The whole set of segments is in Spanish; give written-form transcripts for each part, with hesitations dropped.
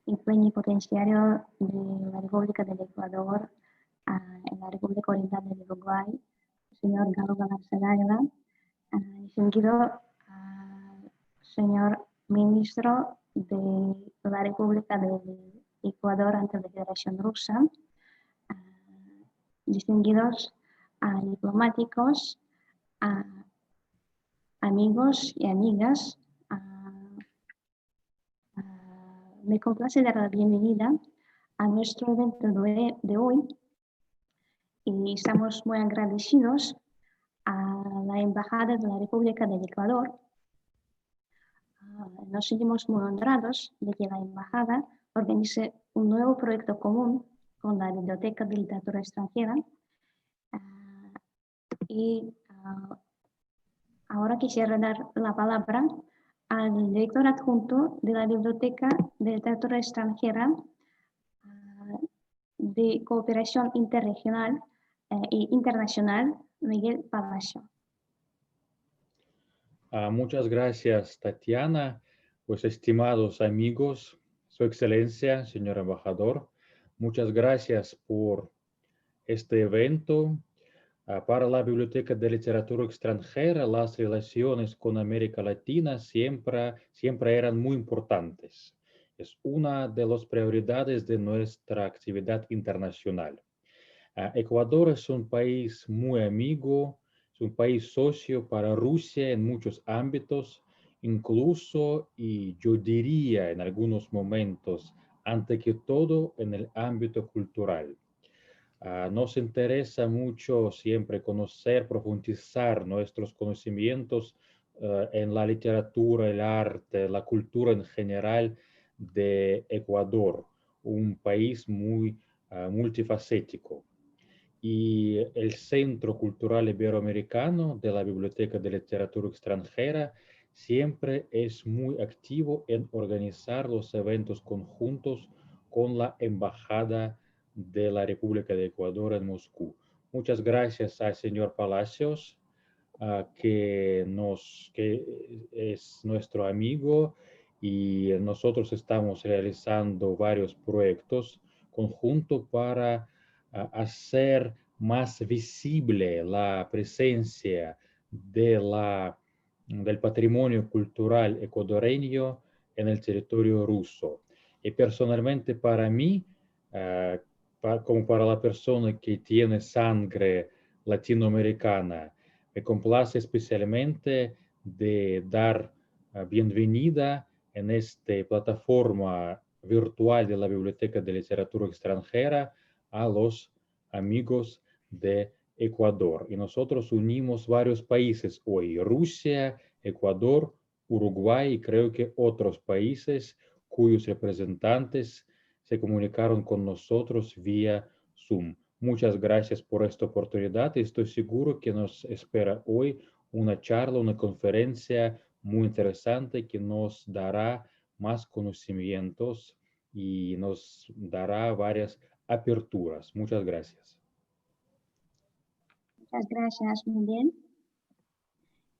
el plenipotenciario de la República del Ecuador en la República Oriental del Uruguay, el señor Galo Galarza Dávila, distinguido señor ministro de la República del Ecuador ante la Federación Rusa, distinguidos diplomáticos, amigos y amigas, me complace dar la bienvenida a nuestro evento de hoy y estamos muy agradecidos a la Embajada de la República del Ecuador. Nos sentimos muy honrados de que la Embajada organice un nuevo proyecto común con la Biblioteca de Literatura Extranjera y ahora quisiera dar la palabra al director adjunto de la Biblioteca de Literatura Extranjera de Cooperación Interregional e Internacional, Miguel Palacio. Muchas gracias, Tatiana. Pues, estimados amigos, Su Excelencia, señor embajador, muchas gracias por este evento. Para la Biblioteca de Literatura Extranjera, las relaciones con América Latina siempre eran muy importantes. Es una de las prioridades de nuestra actividad internacional. Ecuador es un país muy amigo, es un país socio para Rusia en muchos ámbitos, incluso, y yo diría en algunos momentos, ante que todo en el ámbito cultural. Nos interesa mucho siempre conocer, profundizar nuestros conocimientos en la literatura, el arte, la cultura en general de Ecuador, un país muy multifacético. Y el Centro Cultural Iberoamericano de la Biblioteca de Literatura Extranjera siempre es muy activo en organizar los eventos conjuntos con la Embajada de la República de Ecuador en Moscú. Muchas gracias al señor Palacios, que es nuestro amigo, y nosotros estamos realizando varios proyectos conjuntos para hacer más visible la presencia del patrimonio cultural ecuatoriano en el territorio ruso. Y personalmente para mí, como para la persona que tiene sangre latinoamericana, me complace especialmente de dar bienvenida en esta plataforma virtual de la Biblioteca de Literatura Extranjera a los amigos de Ecuador. Y nosotros unimos varios países hoy: Rusia, Ecuador, Uruguay y creo que otros países cuyos representantes se comunicaron con nosotros vía Zoom. Muchas gracias por esta oportunidad. Estoy seguro que nos espera hoy una charla, una conferencia muy interesante que nos dará más conocimientos y nos dará varias aperturas. Muchas gracias. Muchas gracias, Miguel.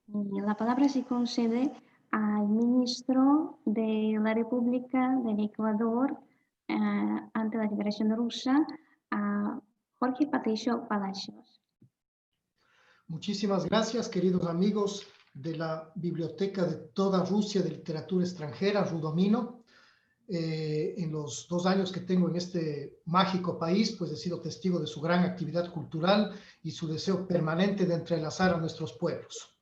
Y la palabra se concede al ministro de la República del Ecuador ante la Federación Rusa, Jorge Patricio Palacios. Muchísimas gracias, queridos amigos de la Biblioteca de toda Rusia de Literatura Extranjera, Rudomino. En los 2 años que tengo en este mágico país, pues he sido testigo de su gran actividad cultural y su deseo permanente de entrelazar a nuestros pueblos.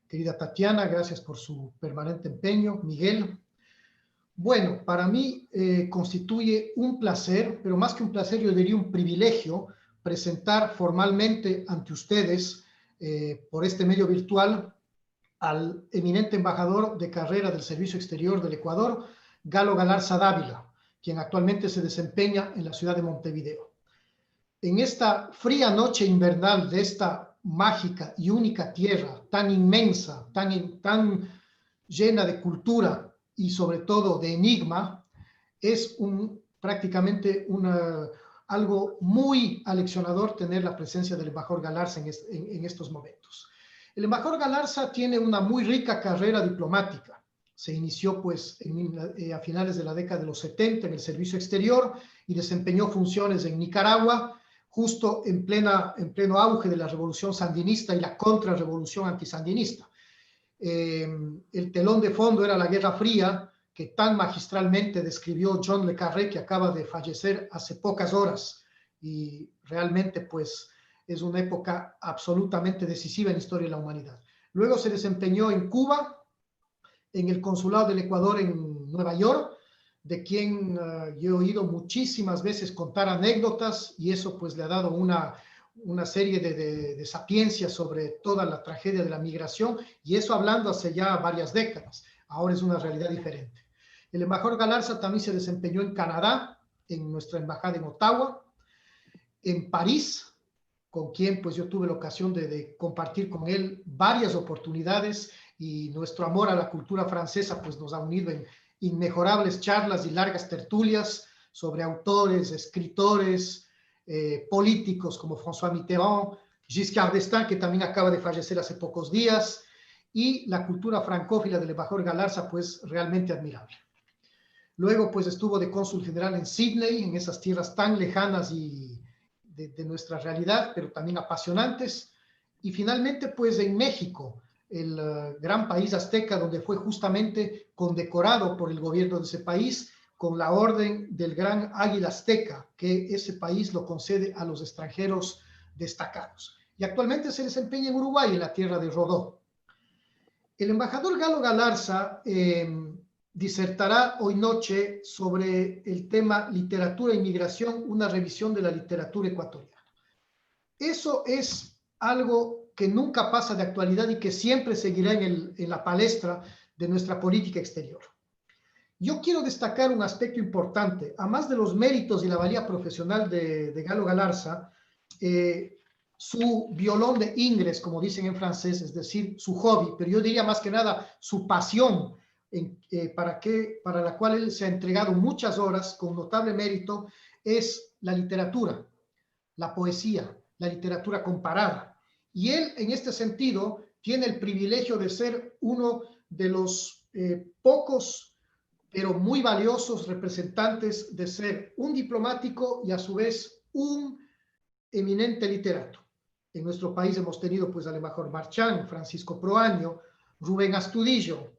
Querida Tatiana, gracias por su permanente empeño. Miguel. Bueno, para mí constituye un placer, pero más que un placer, yo diría un privilegio, presentar formalmente ante ustedes, por este medio virtual, al eminente embajador de carrera del Servicio Exterior del Ecuador, Galo Galarza Dávila, quien actualmente se desempeña en la ciudad de Montevideo. En esta fría noche invernal de esta mágica y única tierra, tan inmensa, tan llena de cultura y sobre todo de enigma, es prácticamente algo muy aleccionador tener la presencia del embajador Galarza en estos momentos. El embajador Galarza tiene una muy rica carrera diplomática, Se inició pues a finales de la década de los 70 en el servicio exterior y desempeñó funciones en Nicaragua, justo en pleno auge de la revolución sandinista y la contrarrevolución antisandinista. El telón de fondo era la Guerra Fría, que tan magistralmente describió John le Carré, que acaba de fallecer hace pocas horas, y realmente pues es una época absolutamente decisiva en la historia de la humanidad. Luego se desempeñó en Cuba, en el Consulado del Ecuador en Nueva York, de quien yo he oído muchísimas veces contar anécdotas, y eso pues le ha dado una serie de sapiencia sobre toda la tragedia de la migración, y eso hablando hace ya varias décadas. Ahora es una realidad diferente. El embajador Galarza también se desempeñó en Canadá, en nuestra embajada en Ottawa, en París, con quien pues yo tuve la ocasión de compartir con él varias oportunidades, y nuestro amor a la cultura francesa pues nos ha unido en inmejorables charlas y largas tertulias sobre autores, escritores, políticos como François Mitterrand, Giscard d'Estaing, que también acaba de fallecer hace pocos días, y la cultura francófila del embajador Galarza pues realmente admirable. Luego pues estuvo de cónsul general en Sydney, en esas tierras tan lejanas y de nuestra realidad, pero también apasionantes. Y finalmente pues en México, el gran país azteca, donde fue justamente condecorado por el gobierno de ese país con la orden del gran águila azteca, que ese país lo concede a los extranjeros destacados. Y actualmente se desempeña en Uruguay, en la tierra de Rodó. El embajador Galo Galarza disertará hoy noche sobre el tema literatura e inmigración, una revisión de la literatura ecuatoriana. Eso es algo que nunca pasa de actualidad y que siempre seguirá en la palestra de nuestra política exterior. Yo quiero destacar un aspecto importante, además de los méritos y la valía profesional de Galo Galarza, su violón de ingres, como dicen en francés, es decir, su hobby, pero yo diría más que nada su pasión, para la cual él se ha entregado muchas horas con notable mérito, es la literatura, la poesía, la literatura comparada. Y él, en este sentido, tiene el privilegio de ser uno de los pocos, pero muy valiosos representantes de ser un diplomático y a su vez un eminente literato. En nuestro país hemos tenido pues al embajador Marchán, Francisco Proaño, Rubén Astudillo,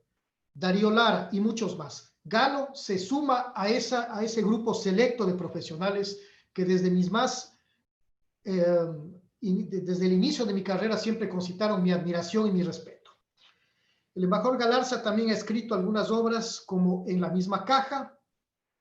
Darío Lara y muchos más. Galo se suma a ese grupo selecto de profesionales que desde desde el inicio de mi carrera siempre concitaron mi admiración y mi respeto. El embajador Galarza también ha escrito algunas obras como En la misma caja,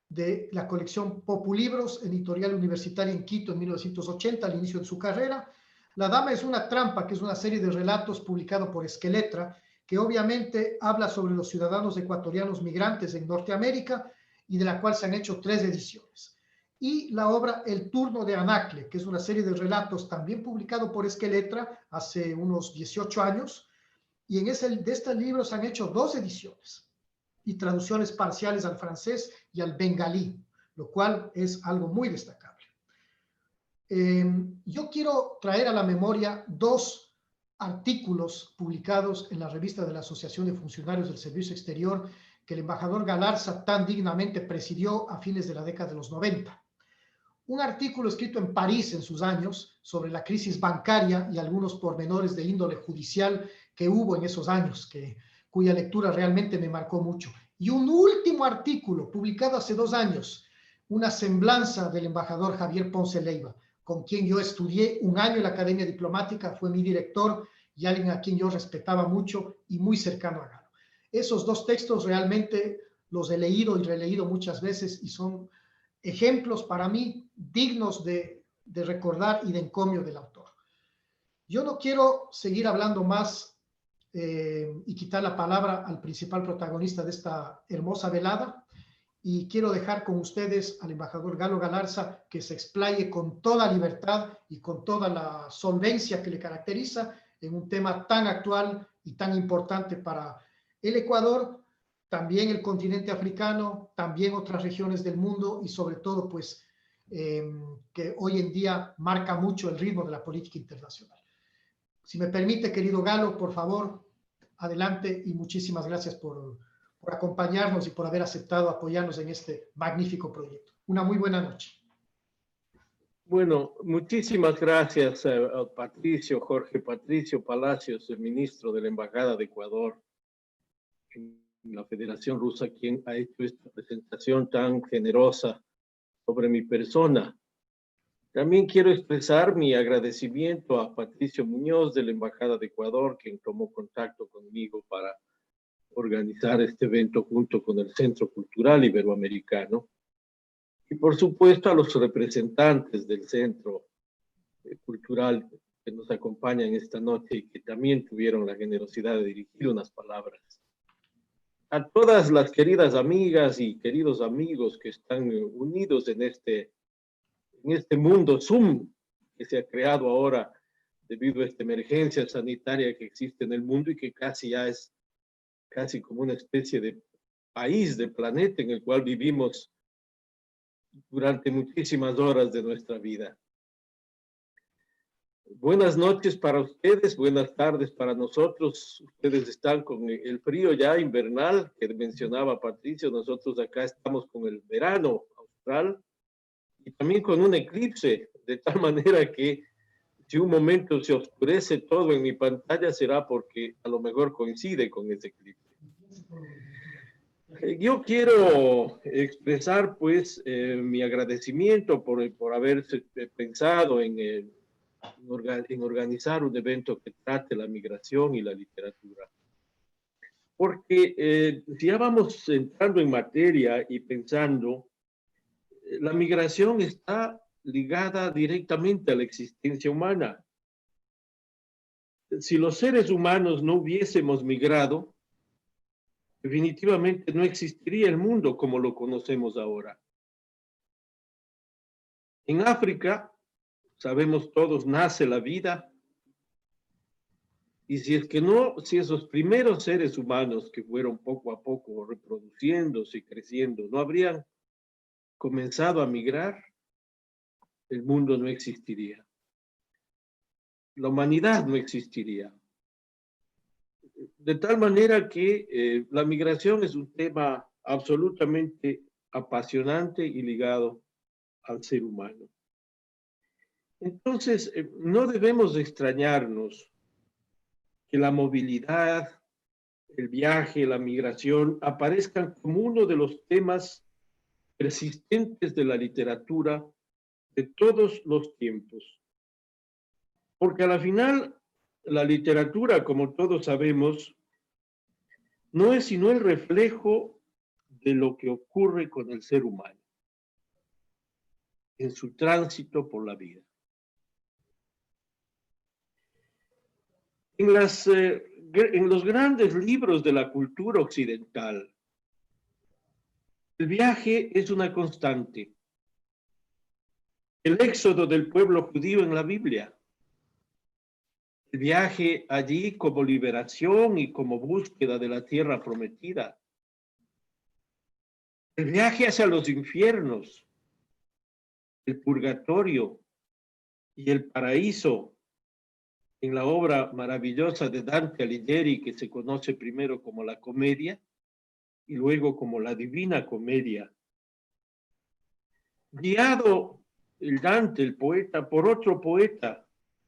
de la colección Populibros, editorial universitaria en Quito en 1980, al inicio de su carrera. La Dama es una trampa, que es una serie de relatos publicado por Esqueletra, que obviamente habla sobre los ciudadanos ecuatorianos migrantes en Norteamérica y de la cual se han hecho 3 ediciones. Y la obra El turno de Anacle, que es una serie de relatos también publicado por Esqueletra hace unos 18 años, y de estos libros se han hecho 2 ediciones y traducciones parciales al francés y al bengalí, lo cual es algo muy destacable. Yo quiero traer a la memoria 2 artículos publicados en la revista de la Asociación de Funcionarios del Servicio Exterior que el embajador Galarza tan dignamente presidió a fines de la década de los 90. Un artículo escrito en París en sus años sobre la crisis bancaria y algunos pormenores de índole judicial que hubo en esos años, cuya lectura realmente me marcó mucho. Y un último artículo publicado hace 2 años, una semblanza del embajador Javier Ponce Leiva, con quien yo estudié 1 año en la Academia Diplomática, fue mi director y alguien a quien yo respetaba mucho y muy cercano a Galo. Esos 2 textos realmente los he leído y releído muchas veces y son ejemplos para mí dignos de recordar y de encomio del autor. Yo no quiero seguir hablando más y quitar la palabra al principal protagonista de esta hermosa velada, y quiero dejar con ustedes al embajador Galo Galarza que se explaye con toda libertad y con toda la solvencia que le caracteriza en un tema tan actual y tan importante para el Ecuador, también el continente africano, también otras regiones del mundo y sobre todo pues que hoy en día marca mucho el ritmo de la política internacional. Si me permite, querido Galo, por favor, adelante y muchísimas gracias por por acompañarnos y por haber aceptado apoyarnos en este magnífico proyecto. Una muy buena noche. Bueno, muchísimas gracias a Patricio, Jorge Patricio Palacios, el ministro de la Embajada de Ecuador en la Federación Rusa, quien ha hecho esta presentación tan generosa sobre mi persona. También quiero expresar mi agradecimiento a Patricio Muñoz de la Embajada de Ecuador, quien tomó contacto conmigo para organizar este evento junto con el Centro Cultural Iberoamericano. Y por supuesto a los representantes del Centro Cultural que nos acompañan esta noche y que también tuvieron la generosidad de dirigir unas palabras. A todas las queridas amigas y queridos amigos que están unidos en este mundo Zoom que se ha creado ahora debido a esta emergencia sanitaria que existe en el mundo y que casi ya es casi como una especie de país, de planeta en el cual vivimos durante muchísimas horas de nuestra vida. Buenas noches para ustedes, buenas tardes para nosotros. Ustedes están con el frío ya invernal que mencionaba Patricio. Nosotros acá estamos con el verano austral y también con un eclipse, de tal manera que si un momento se oscurece todo en mi pantalla será porque a lo mejor coincide con ese eclipse. Yo quiero expresar pues mi agradecimiento por haberse pensado en organizar un evento que trate la migración y la literatura. Porque si ya vamos entrando en materia y pensando, la migración está ligada directamente a la existencia humana. Si los seres humanos no hubiésemos migrado, definitivamente no existiría el mundo como lo conocemos ahora. En África, sabemos todos, nace la vida. Y si es que no, si esos primeros seres humanos que fueron poco a poco reproduciéndose y creciendo, no habrían comenzado a migrar, el mundo no existiría. La humanidad no existiría. De tal manera que la migración es un tema absolutamente apasionante y ligado al ser humano. Entonces, no debemos extrañarnos que la movilidad, el viaje, la migración aparezcan como uno de los temas persistentes de la literatura de todos los tiempos. Porque a la final, la literatura, como todos sabemos, no es sino el reflejo de lo que ocurre con el ser humano en su tránsito por la vida. En los grandes libros de la cultura occidental, el viaje es una constante. El éxodo del pueblo judío en la Biblia, el viaje allí como liberación y como búsqueda de la tierra prometida, el viaje hacia los infiernos, el purgatorio y el paraíso en la obra maravillosa de Dante Alighieri, que se conoce primero como la Comedia y luego como la Divina Comedia. Guiado el Dante, el poeta, por otro poeta,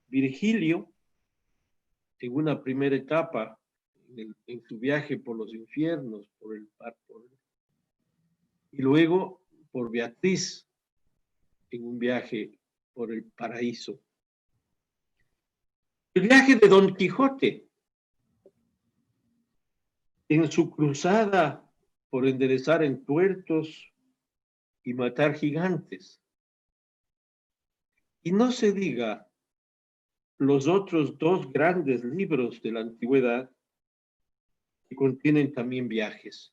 Virgilio, en una primera etapa, en su viaje por los infiernos, y luego por Beatriz, en un viaje por el paraíso. El viaje de Don Quijote, en su cruzada por enderezar entuertos y matar gigantes. Y no se diga los otros dos grandes libros de la antigüedad que contienen también viajes.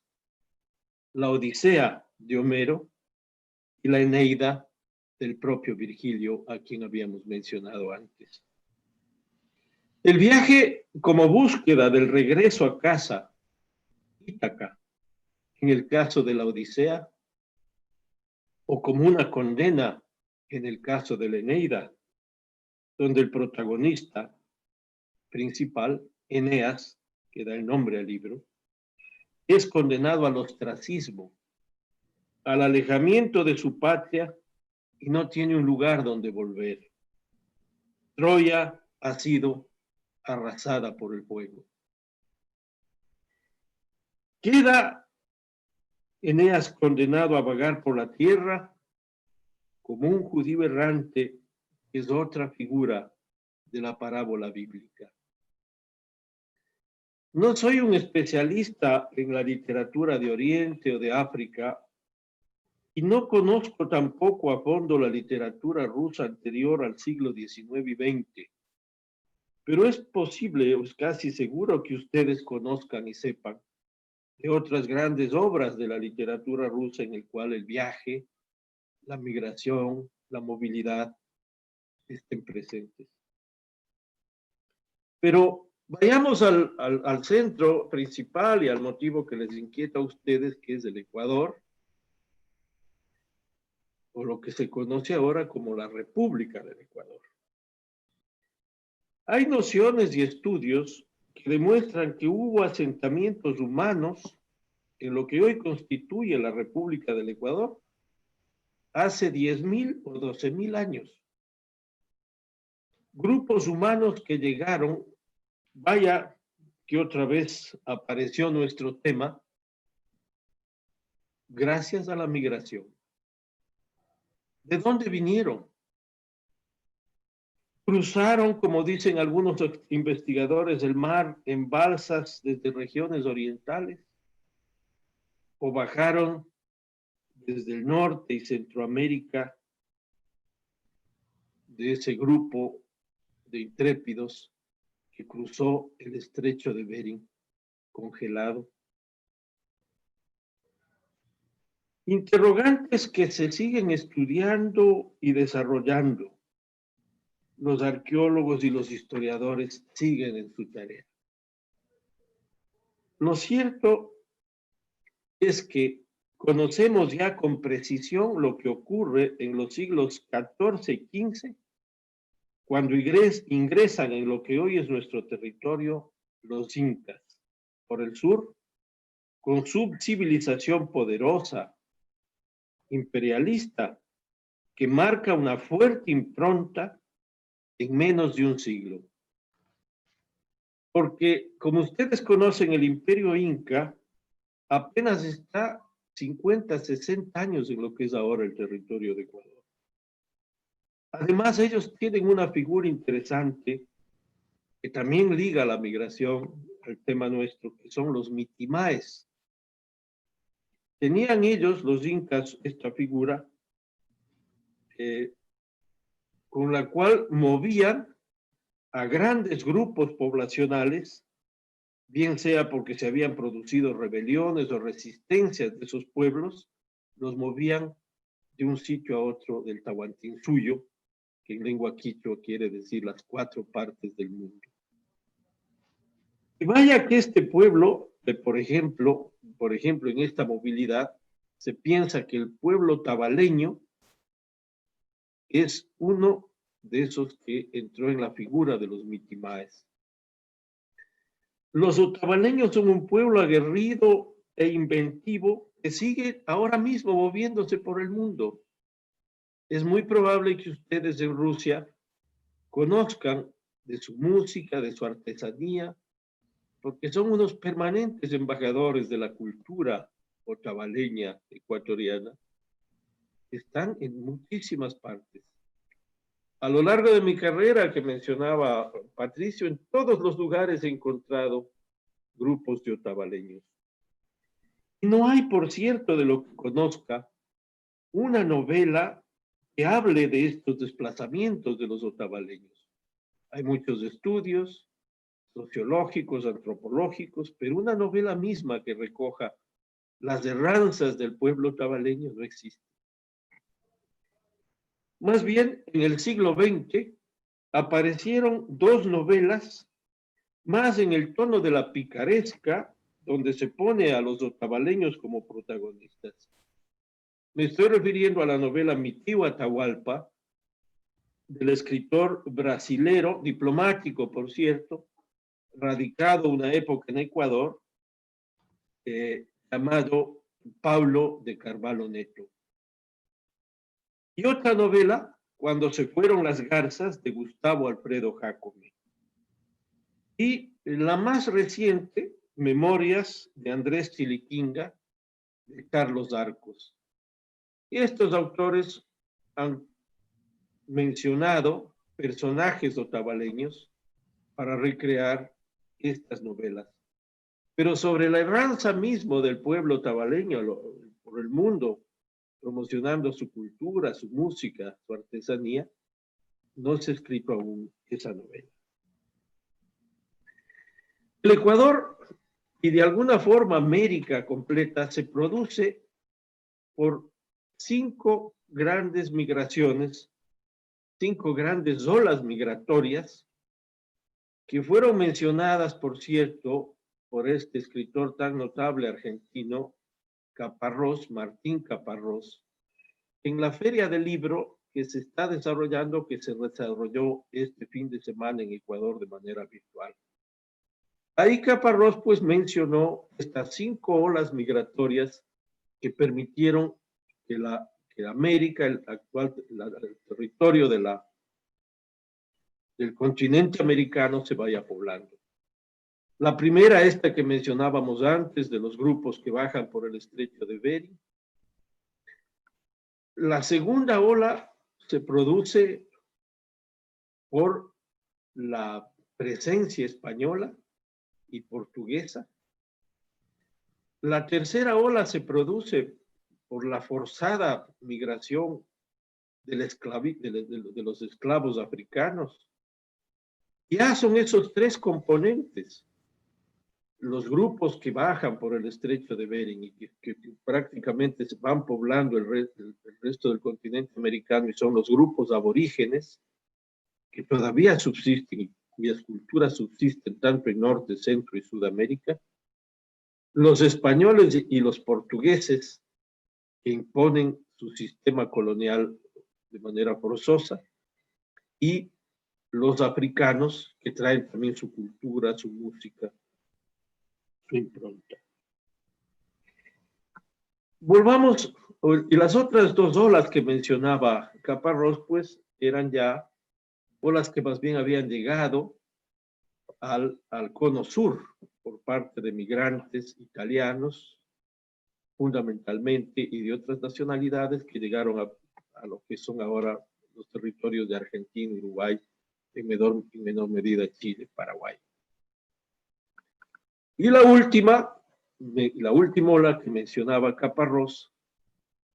La Odisea de Homero y la Eneida del propio Virgilio, a quien habíamos mencionado antes. El viaje como búsqueda del regreso a casa, Ítaca, en el caso de la Odisea, o como una condena en el caso de la Eneida, donde el protagonista principal, Eneas, que da el nombre al libro, es condenado al ostracismo, al alejamiento de su patria y no tiene un lugar donde volver. Troya ha sido arrasada por el fuego. Queda Eneas condenado a vagar por la tierra como un judío errante, que es otra figura de la parábola bíblica. No soy un especialista en la literatura de Oriente o de África y no conozco tampoco a fondo la literatura rusa anterior al siglo XIX y XX, pero es posible, es casi seguro que ustedes conozcan y sepan de otras grandes obras de la literatura rusa en el cual el viaje, la migración, la movilidad estén presentes. Pero vayamos al centro principal y al motivo que les inquieta a ustedes, que es el Ecuador, o lo que se conoce ahora como la República del Ecuador. Hay nociones y estudios que demuestran que hubo asentamientos humanos en lo que hoy constituye la República del Ecuador hace 10.000 o 12.000 años. Grupos humanos que llegaron, vaya que otra vez apareció nuestro tema, gracias a la migración. ¿De dónde vinieron? Cruzaron, como dicen algunos investigadores, el mar en balsas desde regiones orientales, o bajaron desde el norte y Centroamérica de ese grupo de intrépidos que cruzó el estrecho de Bering congelado. Interrogantes que se siguen estudiando y desarrollando. Los arqueólogos y los historiadores siguen en su tarea. Lo cierto es que conocemos ya con precisión lo que ocurre en los siglos XIV y XV, cuando ingresan en lo que hoy es nuestro territorio los incas por el sur, con su civilización poderosa, imperialista, que marca una fuerte impronta en menos de un siglo. Porque, como ustedes conocen, el imperio inca apenas está 50, 60 años en lo que es ahora el territorio de Ecuador. Además, ellos tienen una figura interesante que también liga a la migración al tema nuestro, que son los mitimaes. Tenían ellos, los incas, esta figura con la cual movían a grandes grupos poblacionales, bien sea porque se habían producido rebeliones o resistencias de esos pueblos, los movían de un sitio a otro del Tahuantinsuyo, que en lengua quichua quiere decir las 4 partes del mundo. Y vaya que este pueblo, por ejemplo, en esta movilidad, se piensa que el pueblo tabaleño es uno de esos que entró en la figura de los mitimaes. Los otavaleños son un pueblo aguerrido e inventivo que sigue ahora mismo moviéndose por el mundo. Es muy probable que ustedes en Rusia conozcan de su música, de su artesanía, porque son unos permanentes embajadores de la cultura otavaleña ecuatoriana. Están en muchísimas partes. A lo largo de mi carrera, que mencionaba Patricio, en todos los lugares he encontrado grupos de otavaleños. Y no hay, por cierto, de lo que conozca, una novela que hable de estos desplazamientos de los otavaleños. Hay muchos estudios sociológicos, antropológicos, pero una novela misma que recoja las erranzas del pueblo otavaleño no existe. Más bien, en el siglo XX aparecieron 2 novelas, más en el tono de la picaresca, donde se pone a los otavaleños como protagonistas. Me estoy refiriendo a la novela Mi tío Atahualpa, del escritor brasilero, diplomático, por cierto, radicado una época en Ecuador, llamado Pablo de Carvalho Neto. Y otra novela, Cuando se fueron las garzas, de Gustavo Alfredo Jácome. Y la más reciente, Memorias de Andrés Chiliquinga, de Carlos Arcos. Y estos autores han mencionado personajes otavaleños para recrear estas novelas. Pero sobre la erranza mismo del pueblo otavaleño por el mundo, promocionando su cultura, su música, su artesanía, no se ha escrito aún esa novela. El Ecuador, y de alguna forma América completa, se produce por 5 grandes migraciones, 5 grandes olas migratorias, que fueron mencionadas, por cierto, por este escritor tan notable argentino, Caparrós, Martín Caparrós, en la Feria del Libro que se está desarrollando, que se desarrolló este fin de semana en Ecuador de manera virtual. Ahí Caparrós pues mencionó estas 5 olas migratorias que permitieron que la América, el territorio del continente americano se vaya poblando. La primera, esta que mencionábamos antes, de los grupos que bajan por el estrecho de Bering. La segunda ola se produce por la presencia española y portuguesa. La tercera ola se produce por la forzada migración de los esclavos africanos. Ya son esos 3 componentes. Los grupos que bajan por el estrecho de Bering y que prácticamente se van poblando el resto del continente americano, y son los grupos aborígenes que todavía subsisten y cuyas culturas subsisten tanto en Norte, Centro y Sudamérica. Los españoles y los portugueses que imponen su sistema colonial de manera forzosa, y los africanos que traen también su cultura, su música, su impronta. Volvamos, y las otras 2 olas que mencionaba Caparrós, pues eran ya olas que más bien habían llegado al cono sur por parte de migrantes italianos, fundamentalmente, y de otras nacionalidades que llegaron a lo que son ahora los territorios de Argentina, Uruguay, en menor medida Chile, Paraguay. Y la última ola que mencionaba Caparrós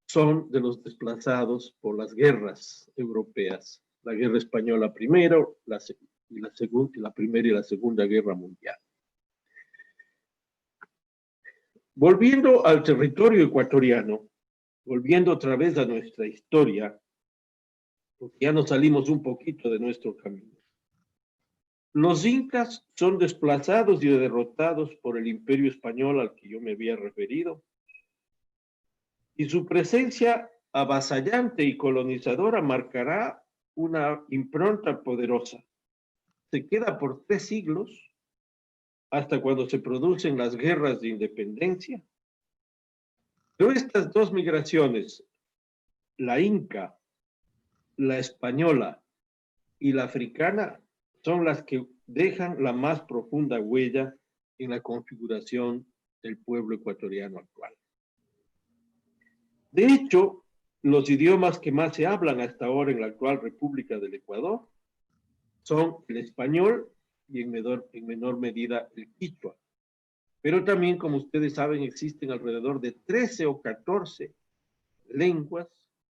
son de los desplazados por las guerras europeas. La guerra española primero, la Primera y la Segunda Guerra Mundial. Volviendo al territorio ecuatoriano, volviendo otra vez a nuestra historia, porque ya nos salimos un poquito de nuestro camino. Los incas son desplazados y derrotados por el Imperio Español al que yo me había referido, y su presencia avasallante y colonizadora marcará una impronta poderosa. Se queda por 3 siglos, hasta cuando se producen las guerras de independencia. Pero estas 2 migraciones, la inca, la española y la africana, son las que dejan la más profunda huella en la configuración del pueblo ecuatoriano actual. De hecho, los idiomas que más se hablan hasta ahora en la actual República del Ecuador son el español y en menor medida el quichua. Pero también, como ustedes saben, existen alrededor de 13 o 14 lenguas,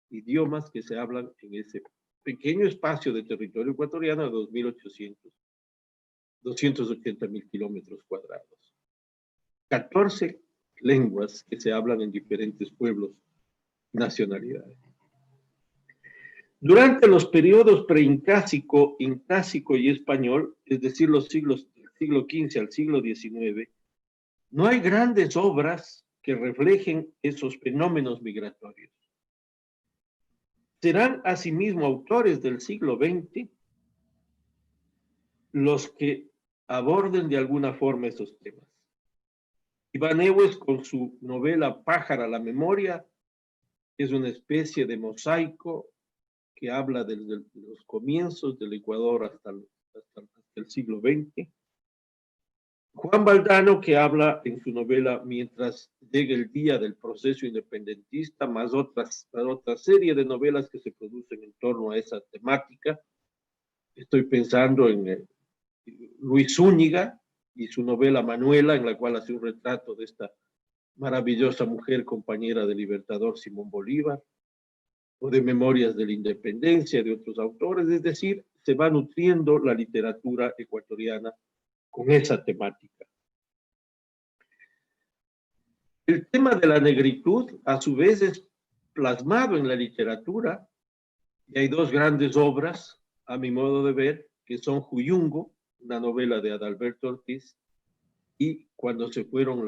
idiomas que se hablan en ese pequeño espacio de territorio ecuatoriano de 280.000 kilómetros cuadrados. 14 lenguas que se hablan en diferentes pueblos y nacionalidades. Durante los periodos preincásico, incásico y español, es decir, los siglos del siglo XV al siglo XIX, no hay grandes obras que reflejen esos fenómenos migratorios. Serán asimismo autores del siglo XX los que aborden de alguna forma esos temas. Iván Ewes, con su novela Pájara la memoria, es una especie de mosaico que habla desde los comienzos del Ecuador hasta el siglo XX. Juan Valdano, que habla en su novela Mientras llegue el día del proceso independentista, más otra serie de novelas que se producen en torno a esa temática. Estoy pensando en Luis Zúñiga y su novela Manuela, en la cual hace un retrato de esta maravillosa mujer compañera del libertador Simón Bolívar, o de Memorias de la Independencia de otros autores. Es decir, se va nutriendo la literatura ecuatoriana con esa temática. El tema de la negritud, a su vez, es plasmado en la literatura, y hay dos grandes obras, a mi modo de ver, que son Juyungo, una novela de Adalberto Ortiz, y Cuando se fueron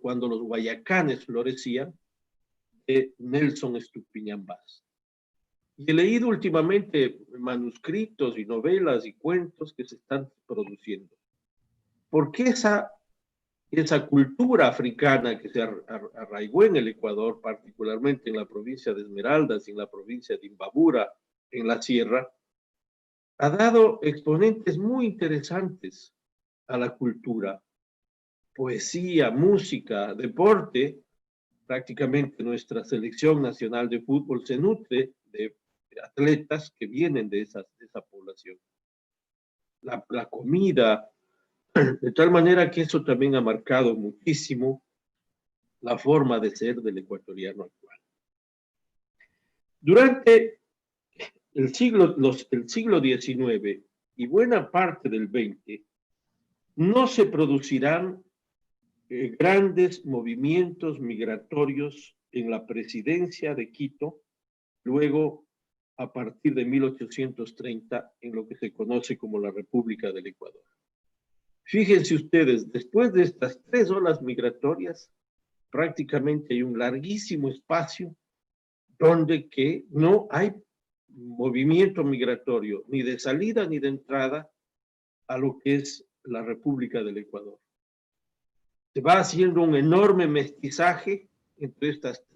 cuando los guayacanes florecían, de Nelson Estupiñán Vaz. Y he leído últimamente manuscritos y novelas y cuentos que se están produciendo. ¿Por qué esa cultura africana que se arraigó en el Ecuador, particularmente en la provincia de Esmeraldas, en la provincia de Imbabura, en la sierra, ha dado exponentes muy interesantes a la cultura? Poesía, música, deporte. Prácticamente nuestra selección nacional de fútbol se nutre de atletas que vienen de esa población. La comida, de tal manera que eso también ha marcado muchísimo la forma de ser del ecuatoriano actual. Durante el siglo XIX y buena parte del XX, no se producirán grandes movimientos migratorios en la presidencia de Quito, luego a partir de 1830 en lo que se conoce como la República del Ecuador. Fíjense ustedes, después de estas 3 olas migratorias, prácticamente hay un larguísimo espacio donde que no hay movimiento migratorio, ni de salida ni de entrada a lo que es la República del Ecuador. Se va haciendo un enorme mestizaje entre estos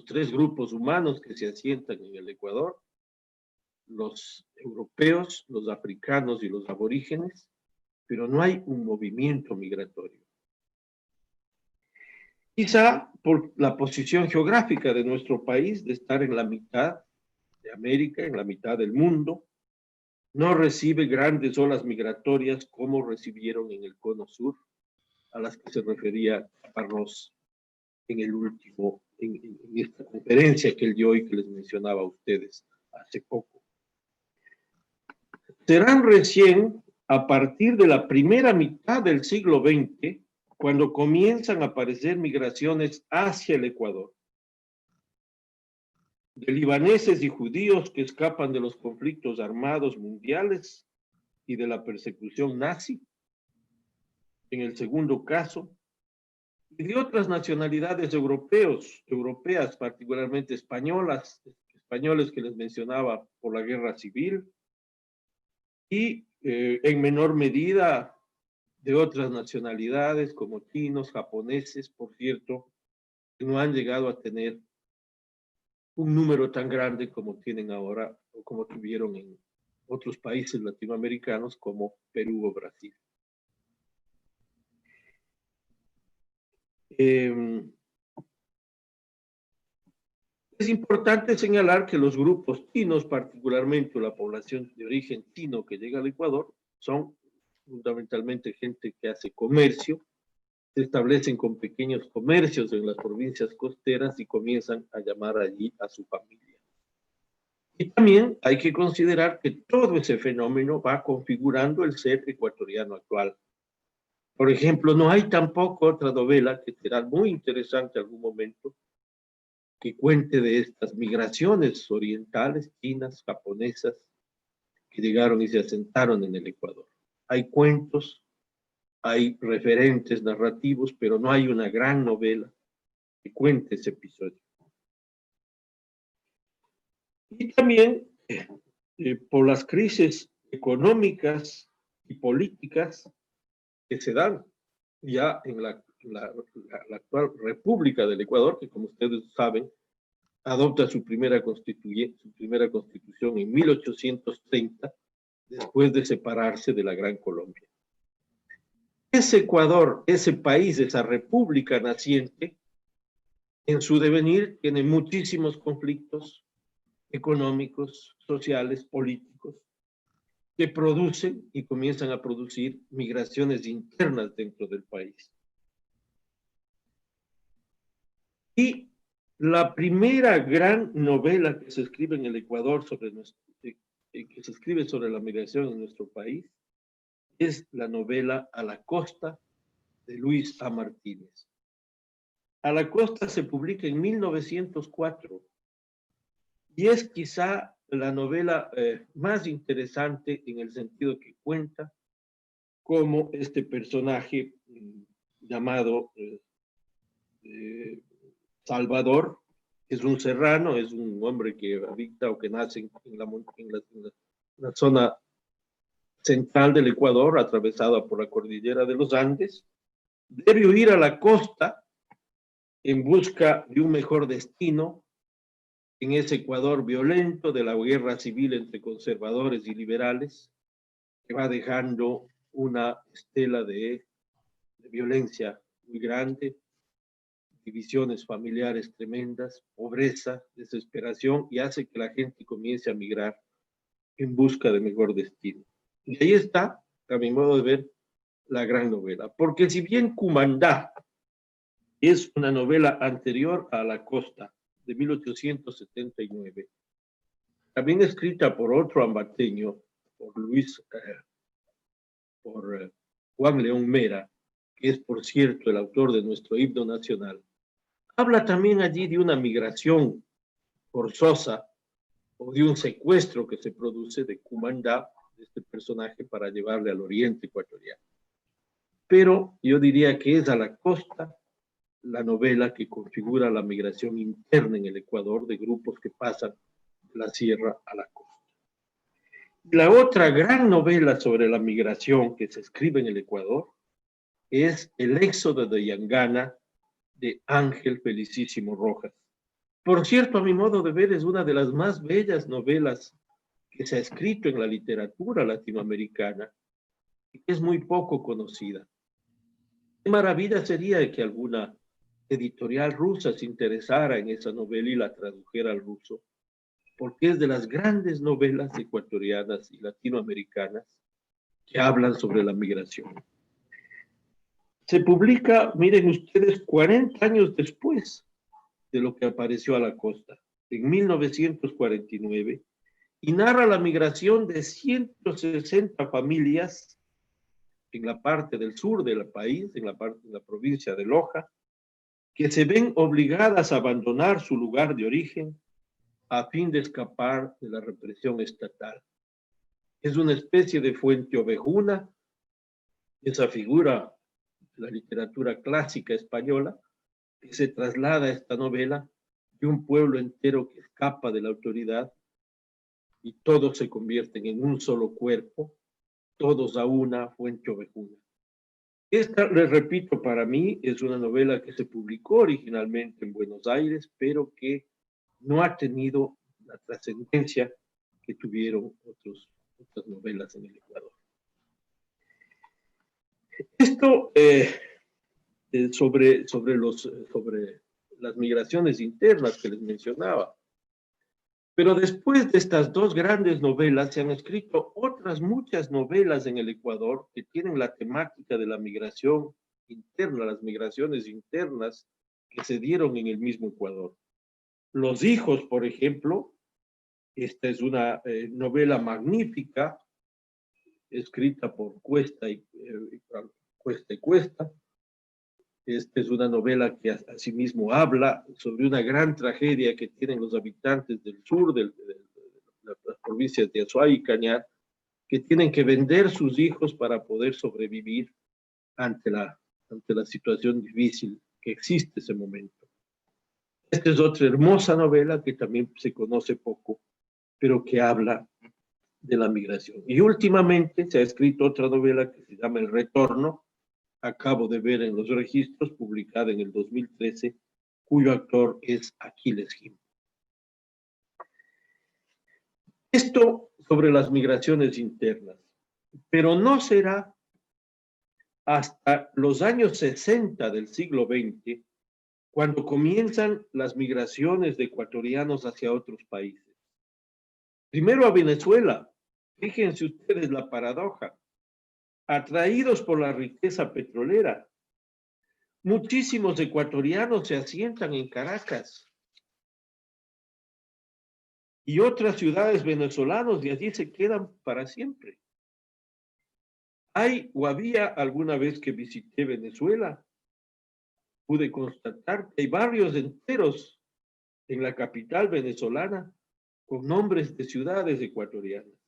3 grupos humanos que se asientan en el Ecuador: los europeos, los africanos y los aborígenes, pero no hay un movimiento migratorio. Quizá por la posición geográfica de nuestro país, de estar en la mitad de América, en la mitad del mundo, no recibe grandes olas migratorias como recibieron en el Cono Sur, a las que se refería Parros en esta conferencia que él dio y que les mencionaba a ustedes hace poco. Serán recién a partir de la primera mitad del siglo XX cuando comienzan a aparecer migraciones hacia el Ecuador, de libaneses y judíos que escapan de los conflictos armados mundiales y de la persecución nazi, en el segundo caso, y de otras nacionalidades europeas, particularmente españoles que les mencionaba por la guerra civil, y en menor medida de otras nacionalidades como chinos, japoneses, por cierto, que no han llegado a tener un número tan grande como tienen ahora o como tuvieron en otros países latinoamericanos como Perú o Brasil. Es importante señalar que los grupos chinos, particularmente la población de origen chino que llega al Ecuador, son fundamentalmente gente que hace comercio, se establecen con pequeños comercios en las provincias costeras y comienzan a llamar allí a su familia. Y también hay que considerar que todo ese fenómeno va configurando el ser ecuatoriano actual. Por ejemplo, no hay tampoco otra novela que será muy interesante en algún momento que cuente de estas migraciones orientales, chinas, japonesas, que llegaron y se asentaron en el Ecuador. Hay cuentos, hay referentes narrativos, pero no hay una gran novela que cuente ese episodio. Y también por las crisis económicas y políticas que se dan ya en la actual República del Ecuador, que como ustedes saben, adopta su primera constitución en 1830, después de separarse de la Gran Colombia. Ese Ecuador, ese país, esa república naciente, en su devenir tiene muchísimos conflictos económicos, sociales, políticos, que producen y comienzan a producir migraciones internas dentro del país. Y la primera gran novela que se escribe en el Ecuador que se escribe sobre la migración en nuestro país es la novela A la Costa de Luis A. Martínez. A la Costa se publica en 1904 y es quizá la novela más interesante en el sentido que cuenta cómo este personaje llamado Salvador, es un serrano, es un hombre que habita o que nace en la zona central del Ecuador, atravesada por la cordillera de los Andes, debe huir a la costa en busca de un mejor destino en ese Ecuador violento de la guerra civil entre conservadores y liberales, que va dejando una estela de violencia muy grande, divisiones familiares tremendas, pobreza, desesperación, y hace que la gente comience a migrar en busca de mejor destino. Y ahí está, a mi modo de ver, la gran novela. Porque si bien Cumandá es una novela anterior a La Costa, de 1879, también escrita por otro ambateño, por Juan León Mera, que es, por cierto, el autor de nuestro himno nacional, habla también allí de una migración forzosa o de un secuestro que se produce de Cumandá, de este personaje, para llevarle al oriente ecuatoriano. Pero yo diría que es A la Costa la novela que configura la migración interna en el Ecuador de grupos que pasan de la sierra a la costa. La otra gran novela sobre la migración que se escribe en el Ecuador es El éxodo de Yangana, de Ángel Felicísimo Rojas. Por cierto, a mi modo de ver, es una de las más bellas novelas que se ha escrito en la literatura latinoamericana y que es muy poco conocida. Qué maravilla sería que alguna editorial rusa se interesara en esa novela y la tradujera al ruso, porque es de las grandes novelas ecuatorianas y latinoamericanas que hablan sobre la migración. Se publica, miren ustedes, 40 años después de lo que apareció A la Costa, en 1949, y narra la migración de 160 familias en la parte del sur del país, en la provincia de Loja, que se ven obligadas a abandonar su lugar de origen a fin de escapar de la represión estatal. Es una especie de fuente ovejuna, esa figura de la literatura clásica española, que se traslada a esta novela de un pueblo entero que escapa de la autoridad y todos se convierten en un solo cuerpo, todos a una fuente ovejuna. Esta, les repito, para mí es una novela que se publicó originalmente en Buenos Aires, pero que no ha tenido la trascendencia que tuvieron otras novelas en el Ecuador. Esto sobre las migraciones internas que les mencionaba. Pero después de estas dos grandes novelas se han escrito otras muchas novelas en el Ecuador que tienen la temática de la migración interna, las migraciones internas que se dieron en el mismo Ecuador. Los hijos, por ejemplo, esta es una novela magnífica, escrita por Cuesta y Cuesta. Esta es una novela que asimismo habla sobre una gran tragedia que tienen los habitantes del sur de las provincias de Azuay y Cañar, que tienen que vender sus hijos para poder sobrevivir ante la situación difícil que existe en ese momento. Esta es otra hermosa novela que también se conoce poco, pero que habla de la migración. Y últimamente se ha escrito otra novela que se llama El Retorno, acabo de ver en los registros, publicada en el 2013, cuyo actor es Aquiles Gim. Esto sobre las migraciones internas, pero no será hasta los años 60 del siglo XX cuando comienzan las migraciones de ecuatorianos hacia otros países. Primero a Venezuela, fíjense ustedes la paradoja, atraídos por la riqueza petrolera. Muchísimos ecuatorianos se asientan en Caracas y otras ciudades venezolanas y allí se quedan para siempre. Hay o había alguna vez que visité Venezuela, pude constatar que hay barrios enteros en la capital venezolana con nombres de ciudades ecuatorianas.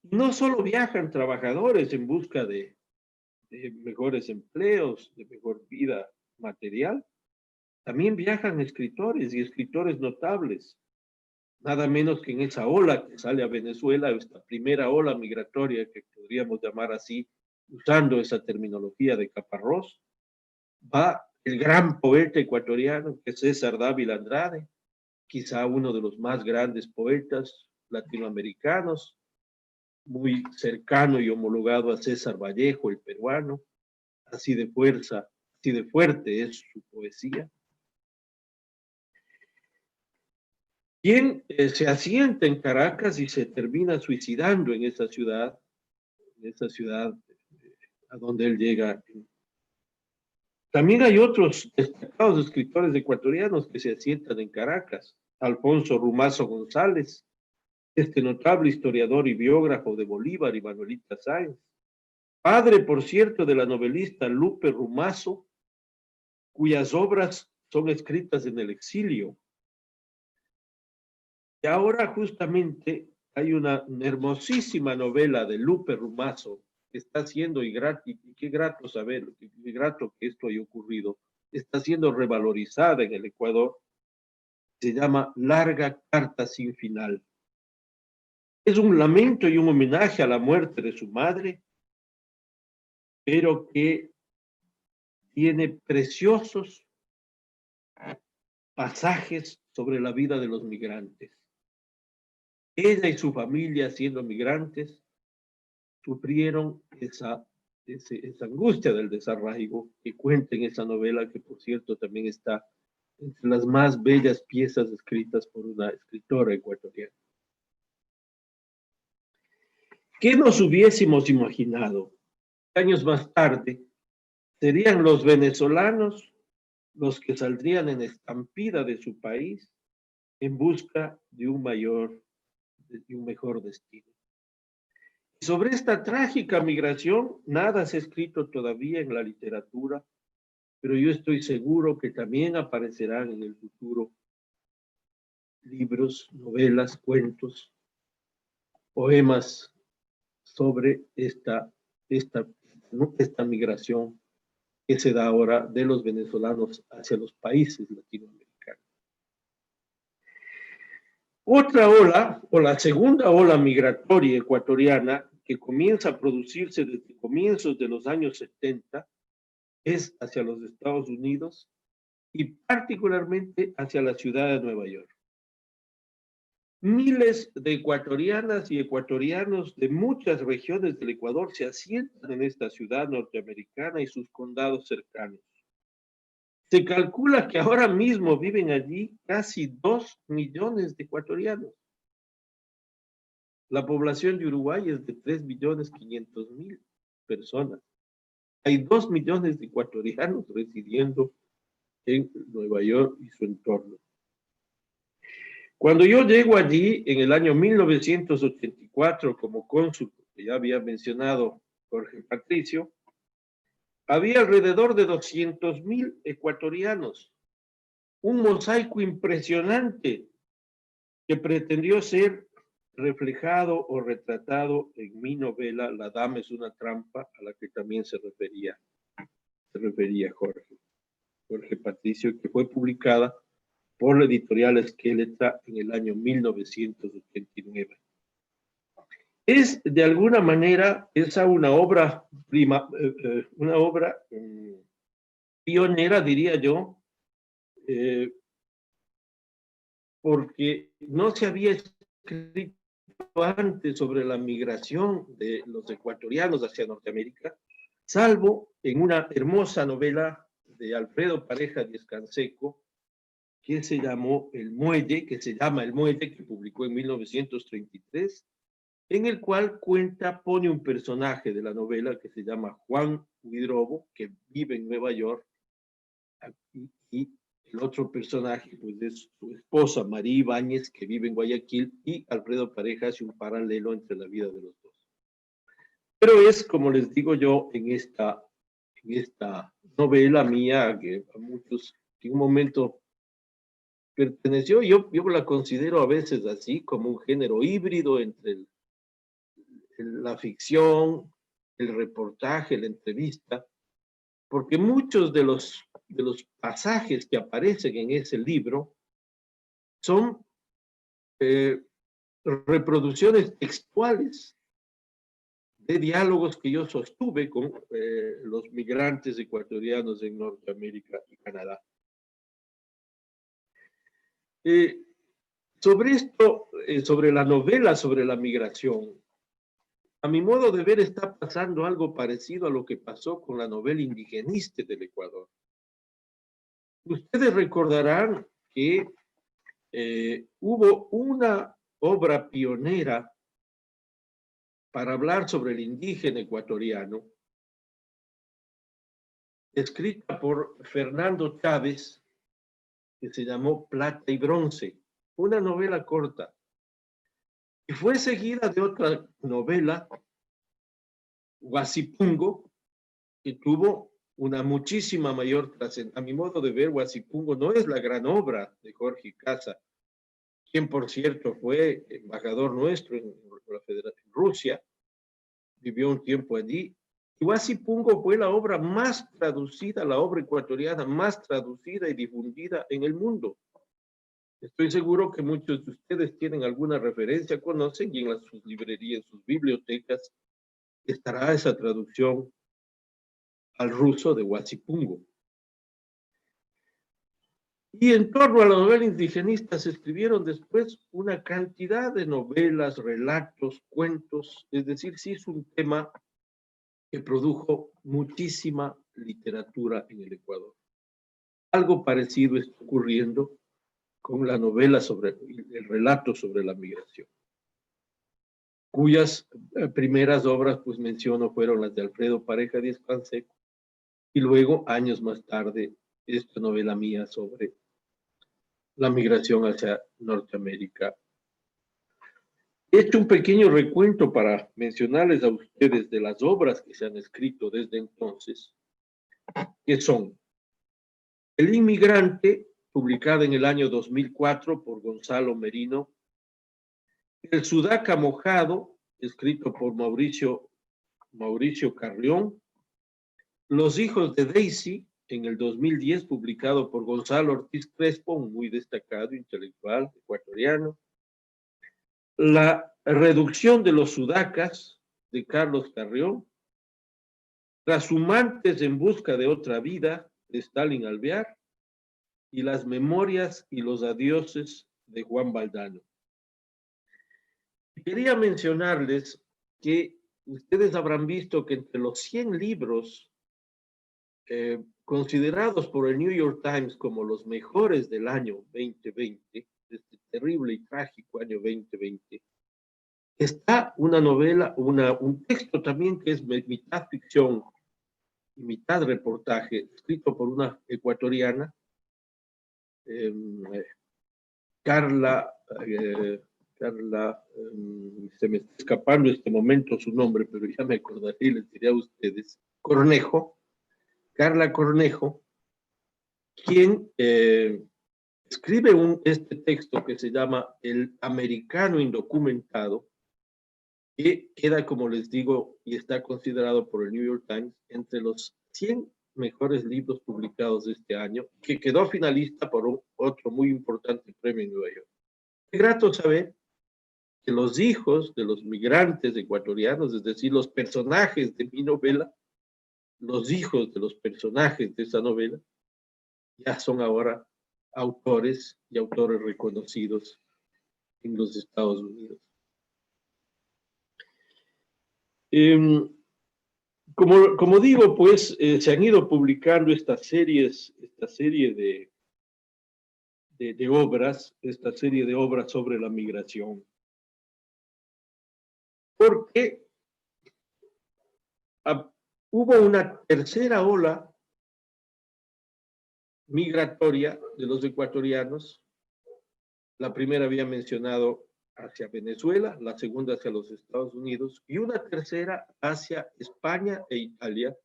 No solo viajan trabajadores en busca de mejores empleos, de mejor vida material, también viajan escritores y escritores notables, nada menos que en esa ola que sale a Venezuela, esta primera ola migratoria que podríamos llamar así, usando esa terminología de Caparrós, va el gran poeta ecuatoriano que es César Dávila Andrade, quizá uno de los más grandes poetas latinoamericanos, muy cercano y homologado a César Vallejo, el peruano, así de fuerza, así de fuerte es su poesía. Quien se asienta en Caracas y se termina suicidando en esa ciudad a donde él llega. También hay otros destacados escritores ecuatorianos que se asientan en Caracas. Alfonso Rumazo González, este notable historiador y biógrafo de Bolívar y Manuelita Sáenz, padre, por cierto, de la novelista Lupe Rumazo, cuyas obras son escritas en el exilio. Y ahora justamente hay una hermosísima novela de Lupe Rumazo que está siendo, y qué grato saber, qué grato que esto haya ocurrido, está siendo revalorizada en el Ecuador, se llama Larga Carta Sin Final. Es un lamento y un homenaje a la muerte de su madre, pero que tiene preciosos pasajes sobre la vida de los migrantes. Ella y su familia, siendo migrantes, sufrieron esa angustia del desarraigo que cuenta en esa novela, que por cierto también está entre las más bellas piezas escritas por una escritora ecuatoriana. ¿Qué nos hubiésemos imaginado? Años más tarde, serían los venezolanos los que saldrían en estampida de su país en busca de un mejor destino. Sobre esta trágica migración, nada se ha escrito todavía en la literatura, pero yo estoy seguro que también aparecerán en el futuro libros, novelas, cuentos, poemas sobre esta migración que se da ahora de los venezolanos hacia los países latinoamericanos. Otra ola, o la segunda ola migratoria ecuatoriana, que comienza a producirse desde comienzos de los años 70, es hacia los Estados Unidos y particularmente hacia la ciudad de Nueva York. Miles de ecuatorianas y ecuatorianos de muchas regiones del Ecuador se asientan en esta ciudad norteamericana y sus condados cercanos. Se calcula que ahora mismo viven allí casi 2 millones de ecuatorianos. La población de Uruguay es de 3.500.000 personas. Hay 2 millones de ecuatorianos residiendo en Nueva York y su entorno. Cuando yo llego allí en el año 1984 como cónsul, que ya había mencionado Jorge Patricio, había alrededor de 200.000 ecuatorianos, un mosaico impresionante que pretendió ser reflejado o retratado en mi novela La Dama es una trampa, a la que también se refería Jorge Patricio, que fue publicada por la editorial Esqueleta en el año 1989. es de alguna manera una obra pionera, diría yo, porque no se había escrito antes sobre la migración de los ecuatorianos hacia Norteamérica, salvo en una hermosa novela de Alfredo Pareja Díez Canseco, que se llama El Muelle, que publicó en 1933, en el cual pone un personaje de la novela que se llama Juan Huidrobo, que vive en Nueva York, y el otro personaje pues, es su esposa, María Ibáñez, que vive en Guayaquil, y Alfredo Pareja hace un paralelo entre la vida de los dos. Pero es, como les digo yo, en esta novela mía, que a muchos en un momento perteneció, yo la considero a veces así, como un género híbrido entre la ficción, el reportaje, la entrevista, porque muchos de los pasajes que aparecen en ese libro son reproducciones textuales de diálogos que yo sostuve con los migrantes ecuatorianos en Norteamérica y Canadá. Sobre esto, sobre la novela sobre la migración, a mi modo de ver está pasando algo parecido a lo que pasó con la novela indigenista del Ecuador. Ustedes recordarán que hubo una obra pionera para hablar sobre el indígena ecuatoriano, escrita por Fernando Chávez, que se llamó Plata y Bronce, una novela corta, y fue seguida de otra novela, Huasipungo, que tuvo una muchísima mayor trascendencia. A mi modo de ver, Huasipungo no es la gran obra de Jorge Casa, quien por cierto fue embajador nuestro en la Federación de Rusia, vivió un tiempo allí. Y Huasipungo fue la obra más traducida, la obra ecuatoriana más traducida y difundida en el mundo. Estoy seguro que muchos de ustedes tienen alguna referencia, conocen, y en sus librerías, en sus bibliotecas, estará esa traducción al ruso de Huasipungo. Y en torno a la novela indigenista se escribieron después una cantidad de novelas, relatos, cuentos, es decir, sí es un tema que produjo muchísima literatura en el Ecuador. Algo parecido está ocurriendo con la novela sobre el relato sobre la migración, cuyas primeras obras, pues menciono, fueron las de Alfredo Pareja Díez Canseco, y luego, años más tarde, esta novela mía sobre la migración hacia Norteamérica. He hecho un pequeño recuento para mencionarles a ustedes de las obras que se han escrito desde entonces, que son El Inmigrante, publicada en el año 2004 por Gonzalo Merino; El Sudaca Mojado, escrito por Mauricio Carrión; Los Hijos de Daisy, en el 2010, publicado por Gonzalo Ortiz Crespo, un muy destacado intelectual ecuatoriano; La Reducción de los Sudacas, de Carlos Carrión; Trashumantes en busca de otra vida, de Stalin Alvear; y Las Memorias y los Adioses, de Juan Valdano. Quería mencionarles que ustedes habrán visto que entre los 100 libros considerados por el New York Times como los mejores del año 2020, este terrible y trágico año 2020, está una novela, un texto también que es mitad ficción y mitad reportaje, escrito por una ecuatoriana, Carla, se me está escapando en este momento su nombre, pero ya me acordaré y les diré a ustedes, Carla Cornejo, quien escribe este texto que se llama El Americano Indocumentado, que queda, como les digo, y está considerado por el New York Times entre los 100 mejores libros publicados de este año, que quedó finalista por otro muy importante premio en Nueva York. Es grato saber que los hijos de los migrantes ecuatorianos, es decir, los personajes de mi novela, los hijos de los personajes de esa novela, ya son ahora autores y autores reconocidos en los Estados Unidos. Como digo, pues se han ido publicando esta serie de obras, esta serie de obras sobre la migración. Porque hubo una tercera ola migratoria de los ecuatorianos. La primera había mencionado hacia Venezuela, la segunda hacia los Estados Unidos y una tercera hacia España e Italia,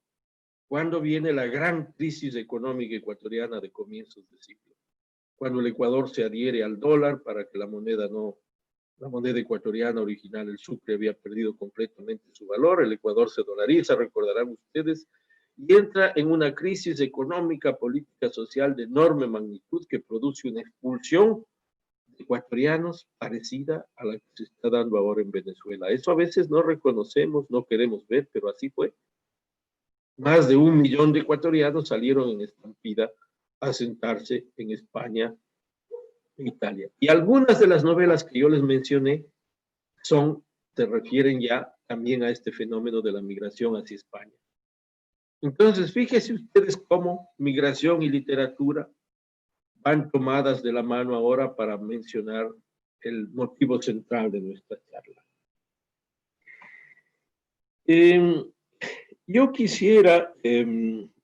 cuando viene la gran crisis económica ecuatoriana de comienzos de siglo, cuando el Ecuador se adhiere al dólar para que la moneda ecuatoriana original, el sucre, había perdido completamente su valor, el Ecuador se dolariza, recordarán ustedes, y entra en una crisis económica, política, social de enorme magnitud que produce una expulsión de ecuatorianos parecida a la que se está dando ahora en Venezuela. Eso a veces no reconocemos, no queremos ver, pero así fue. Más de 1 millón de ecuatorianos salieron en estampida a sentarse en España e Italia. Y algunas de las novelas que yo les mencioné se refieren ya también a este fenómeno de la migración hacia España. Entonces, fíjense ustedes cómo migración y literatura van tomadas de la mano ahora para mencionar el motivo central de nuestra charla. Yo quisiera,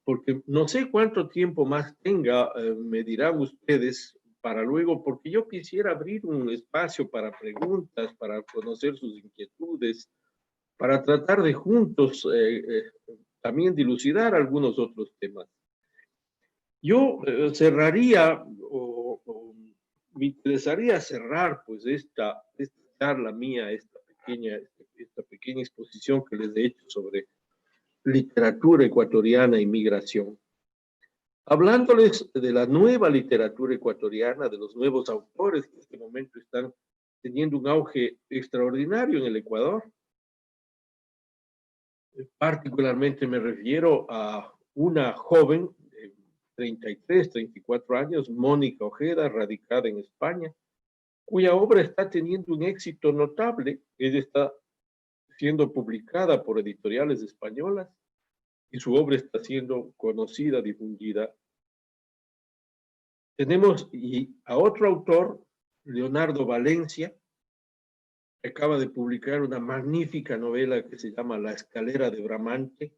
porque no sé cuánto tiempo más tenga, me dirán ustedes, para luego, porque yo quisiera abrir un espacio para preguntas, para conocer sus inquietudes, para tratar de juntos también dilucidar algunos otros temas. Yo cerraría, o me interesaría cerrar pues esta charla mía, esta pequeña exposición que les he hecho sobre literatura ecuatoriana y migración, hablándoles de la nueva literatura ecuatoriana, de los nuevos autores que en este momento están teniendo un auge extraordinario en el Ecuador. Particularmente me refiero a una joven de 33, 34 años, Mónica Ojeda, radicada en España, cuya obra está teniendo un éxito notable. Ella está siendo publicada por editoriales españolas y su obra está siendo conocida, difundida. Tenemos a otro autor, Leonardo Valencia, que acaba de publicar una magnífica novela que se llama La escalera de Bramante,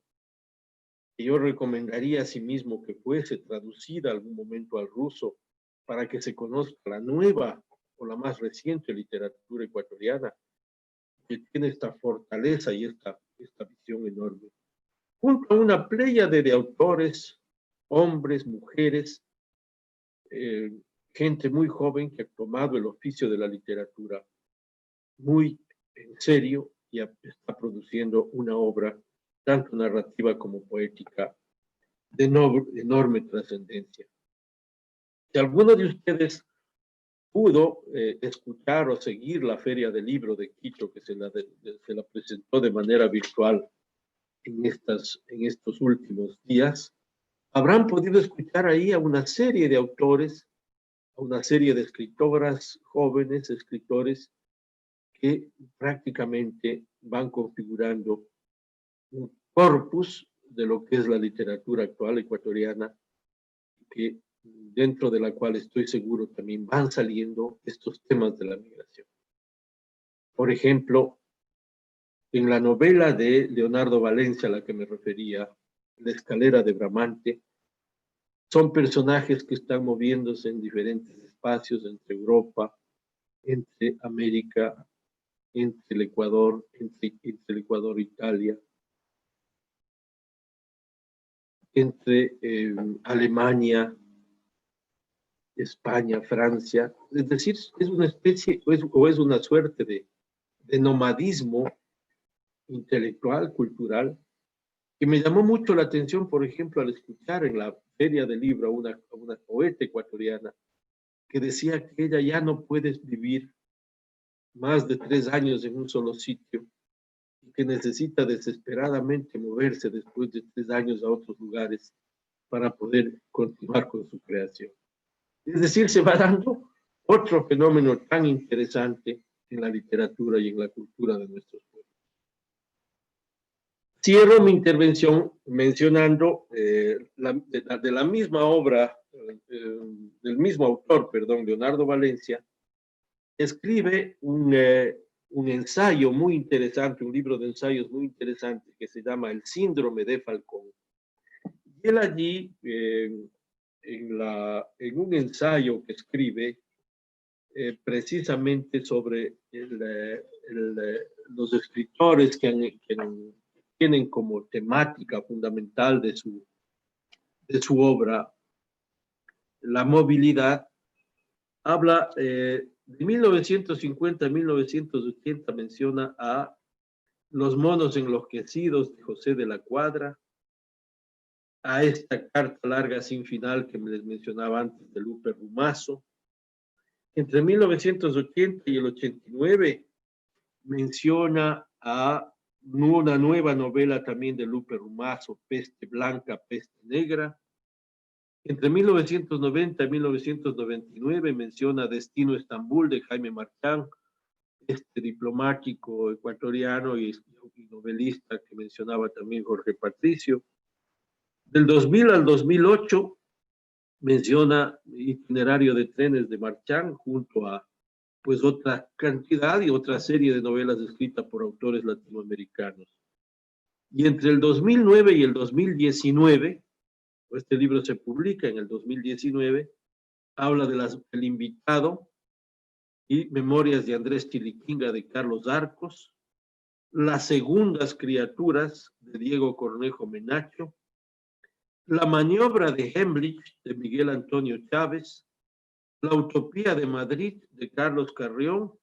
que yo recomendaría asimismo que fuese traducida algún momento al ruso para que se conozca la nueva o la más reciente literatura ecuatoriana, que tiene esta fortaleza y esta visión enorme. Junto a una pléyade de autores, hombres, mujeres, gente muy joven que ha tomado el oficio de la literatura muy en serio y está produciendo una obra tanto narrativa como poética de enorme trascendencia. Si alguno de ustedes pudo escuchar o seguir la Feria del Libro de Quito, que se la presentó de manera virtual en estos últimos días, habrán podido escuchar ahí a una serie de autores, a una serie de escritoras, jóvenes escritores, que prácticamente van configurando un corpus de lo que es la literatura actual ecuatoriana, dentro de la cual estoy seguro también van saliendo estos temas de la migración. Por ejemplo, en la novela de Leonardo Valencia, a la que me refería, La escalera de Bramante, son personajes que están moviéndose en diferentes espacios entre Europa, entre América, entre el Ecuador, entre el Ecuador e Italia, entre Alemania, España, Francia. Es decir, es una especie o es una suerte de nomadismo intelectual, cultural, que me llamó mucho la atención, por ejemplo, al escuchar en la Feria del Libro a una poeta ecuatoriana que decía que ella ya no puede vivir más de 3 años en un solo sitio y que necesita desesperadamente moverse después de 3 años a otros lugares para poder continuar con su creación. Es decir, se va dando otro fenómeno tan interesante en la literatura y en la cultura de nuestros pueblos. Cierro mi intervención mencionando de la misma obra, del mismo autor, perdón, Leonardo Valencia, escribe un ensayo muy interesante, un libro de ensayos muy interesante que se llama El síndrome de Falcón. Y él allí, en un ensayo que escribe precisamente sobre los escritores que tienen como temática fundamental de su obra la movilidad, habla de 1950 a 1980, menciona a Los monos enloquecidos de José de la Cuadra, a esta carta larga sin final que me les mencionaba antes de Lupe Rumazo. Entre 1980 y el 89 menciona a una nueva novela también de Lupe Rumazo, Peste Blanca, Peste Negra. Entre 1990 y 1999 menciona Destino Estambul de Jaime Marchán, este diplomático ecuatoriano y novelista que mencionaba también Jorge Patricio. Del 2000 al 2008 menciona Itinerario de trenes de Marchán junto a pues otra cantidad y otra serie de novelas escritas por autores latinoamericanos. Y entre el 2009 y el 2019, este libro se publica en el 2019, habla del invitado y Memorias de Andrés Chiliquinga de Carlos Arcos, Las segundas criaturas de Diego Cornejo Menacho, La maniobra de Hemlich de Miguel Antonio Chávez, La utopía de Madrid de Carlos Carrión,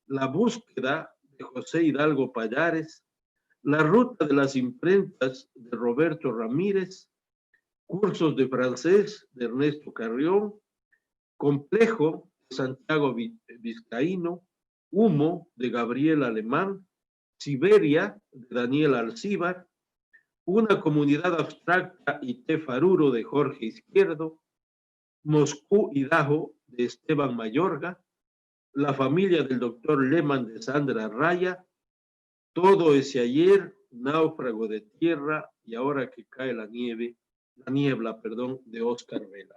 La búsqueda de José Hidalgo Pallares, La ruta de las imprentas de Roberto Ramírez, Cursos de francés de Ernesto Carrión, Complejo de Santiago Vizcaíno, Humo de Gabriel Alemán, Siberia de Daniel Alcíbar, Una comunidad abstracta y Tefaruro de Jorge Izquierdo, Moscú y Dajo de Esteban Mayorga, La familia del doctor Lehmann de Sandra Raya, Todo ese ayer, Náufrago de tierra y Ahora que cae la niebla, de Oscar Vela.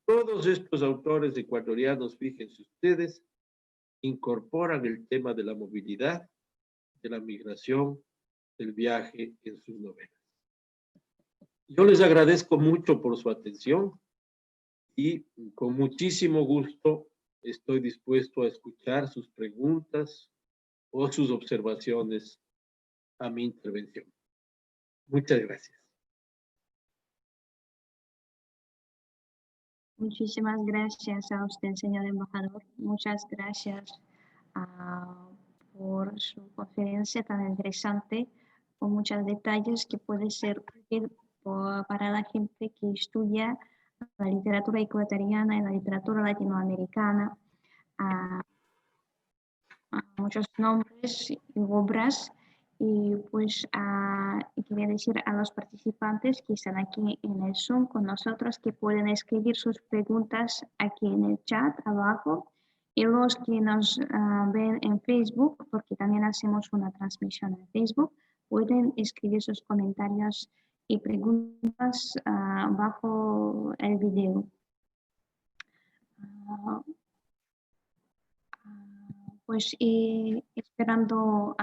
Todos estos autores ecuatorianos, fíjense ustedes, incorporan el tema de la movilidad, de la migración, del viaje en sus novelas. Yo les agradezco mucho por su atención y con muchísimo gusto estoy dispuesto a escuchar sus preguntas o sus observaciones a mi intervención. Muchas gracias. Muchísimas gracias a usted, señor embajador. Muchas gracias por su conferencia tan interesante, con muchos detalles que puede ser útil para la gente que estudia la literatura ecuatoriana y la literatura latinoamericana. Muchos nombres y obras. Y pues quería decir a los participantes que están aquí en el Zoom con nosotros que pueden escribir sus preguntas aquí en el chat abajo, y los que nos ven en Facebook, porque también hacemos una transmisión en Facebook, pueden escribir sus comentarios y preguntas bajo el video. Pues esperando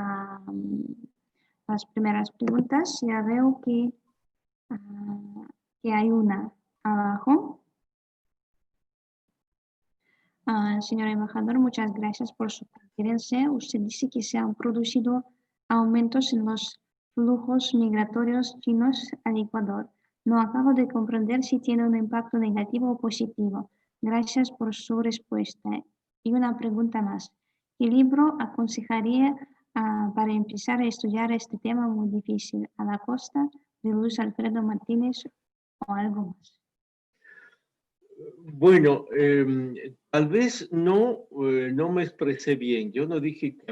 las primeras preguntas, ya veo que hay una abajo. Señor embajador, muchas gracias por su conferencia. Usted dice que se han producido aumentos en los flujos migratorios chinos al Ecuador. No acabo de comprender si tiene un impacto negativo o positivo. Gracias por su respuesta. Y una pregunta más. ¿Qué libro aconsejaría para empezar a estudiar este tema muy difícil? ¿A la costa de Luis Alfredo Martínez o algo más? Bueno, tal vez no me expresé bien. Yo no dije que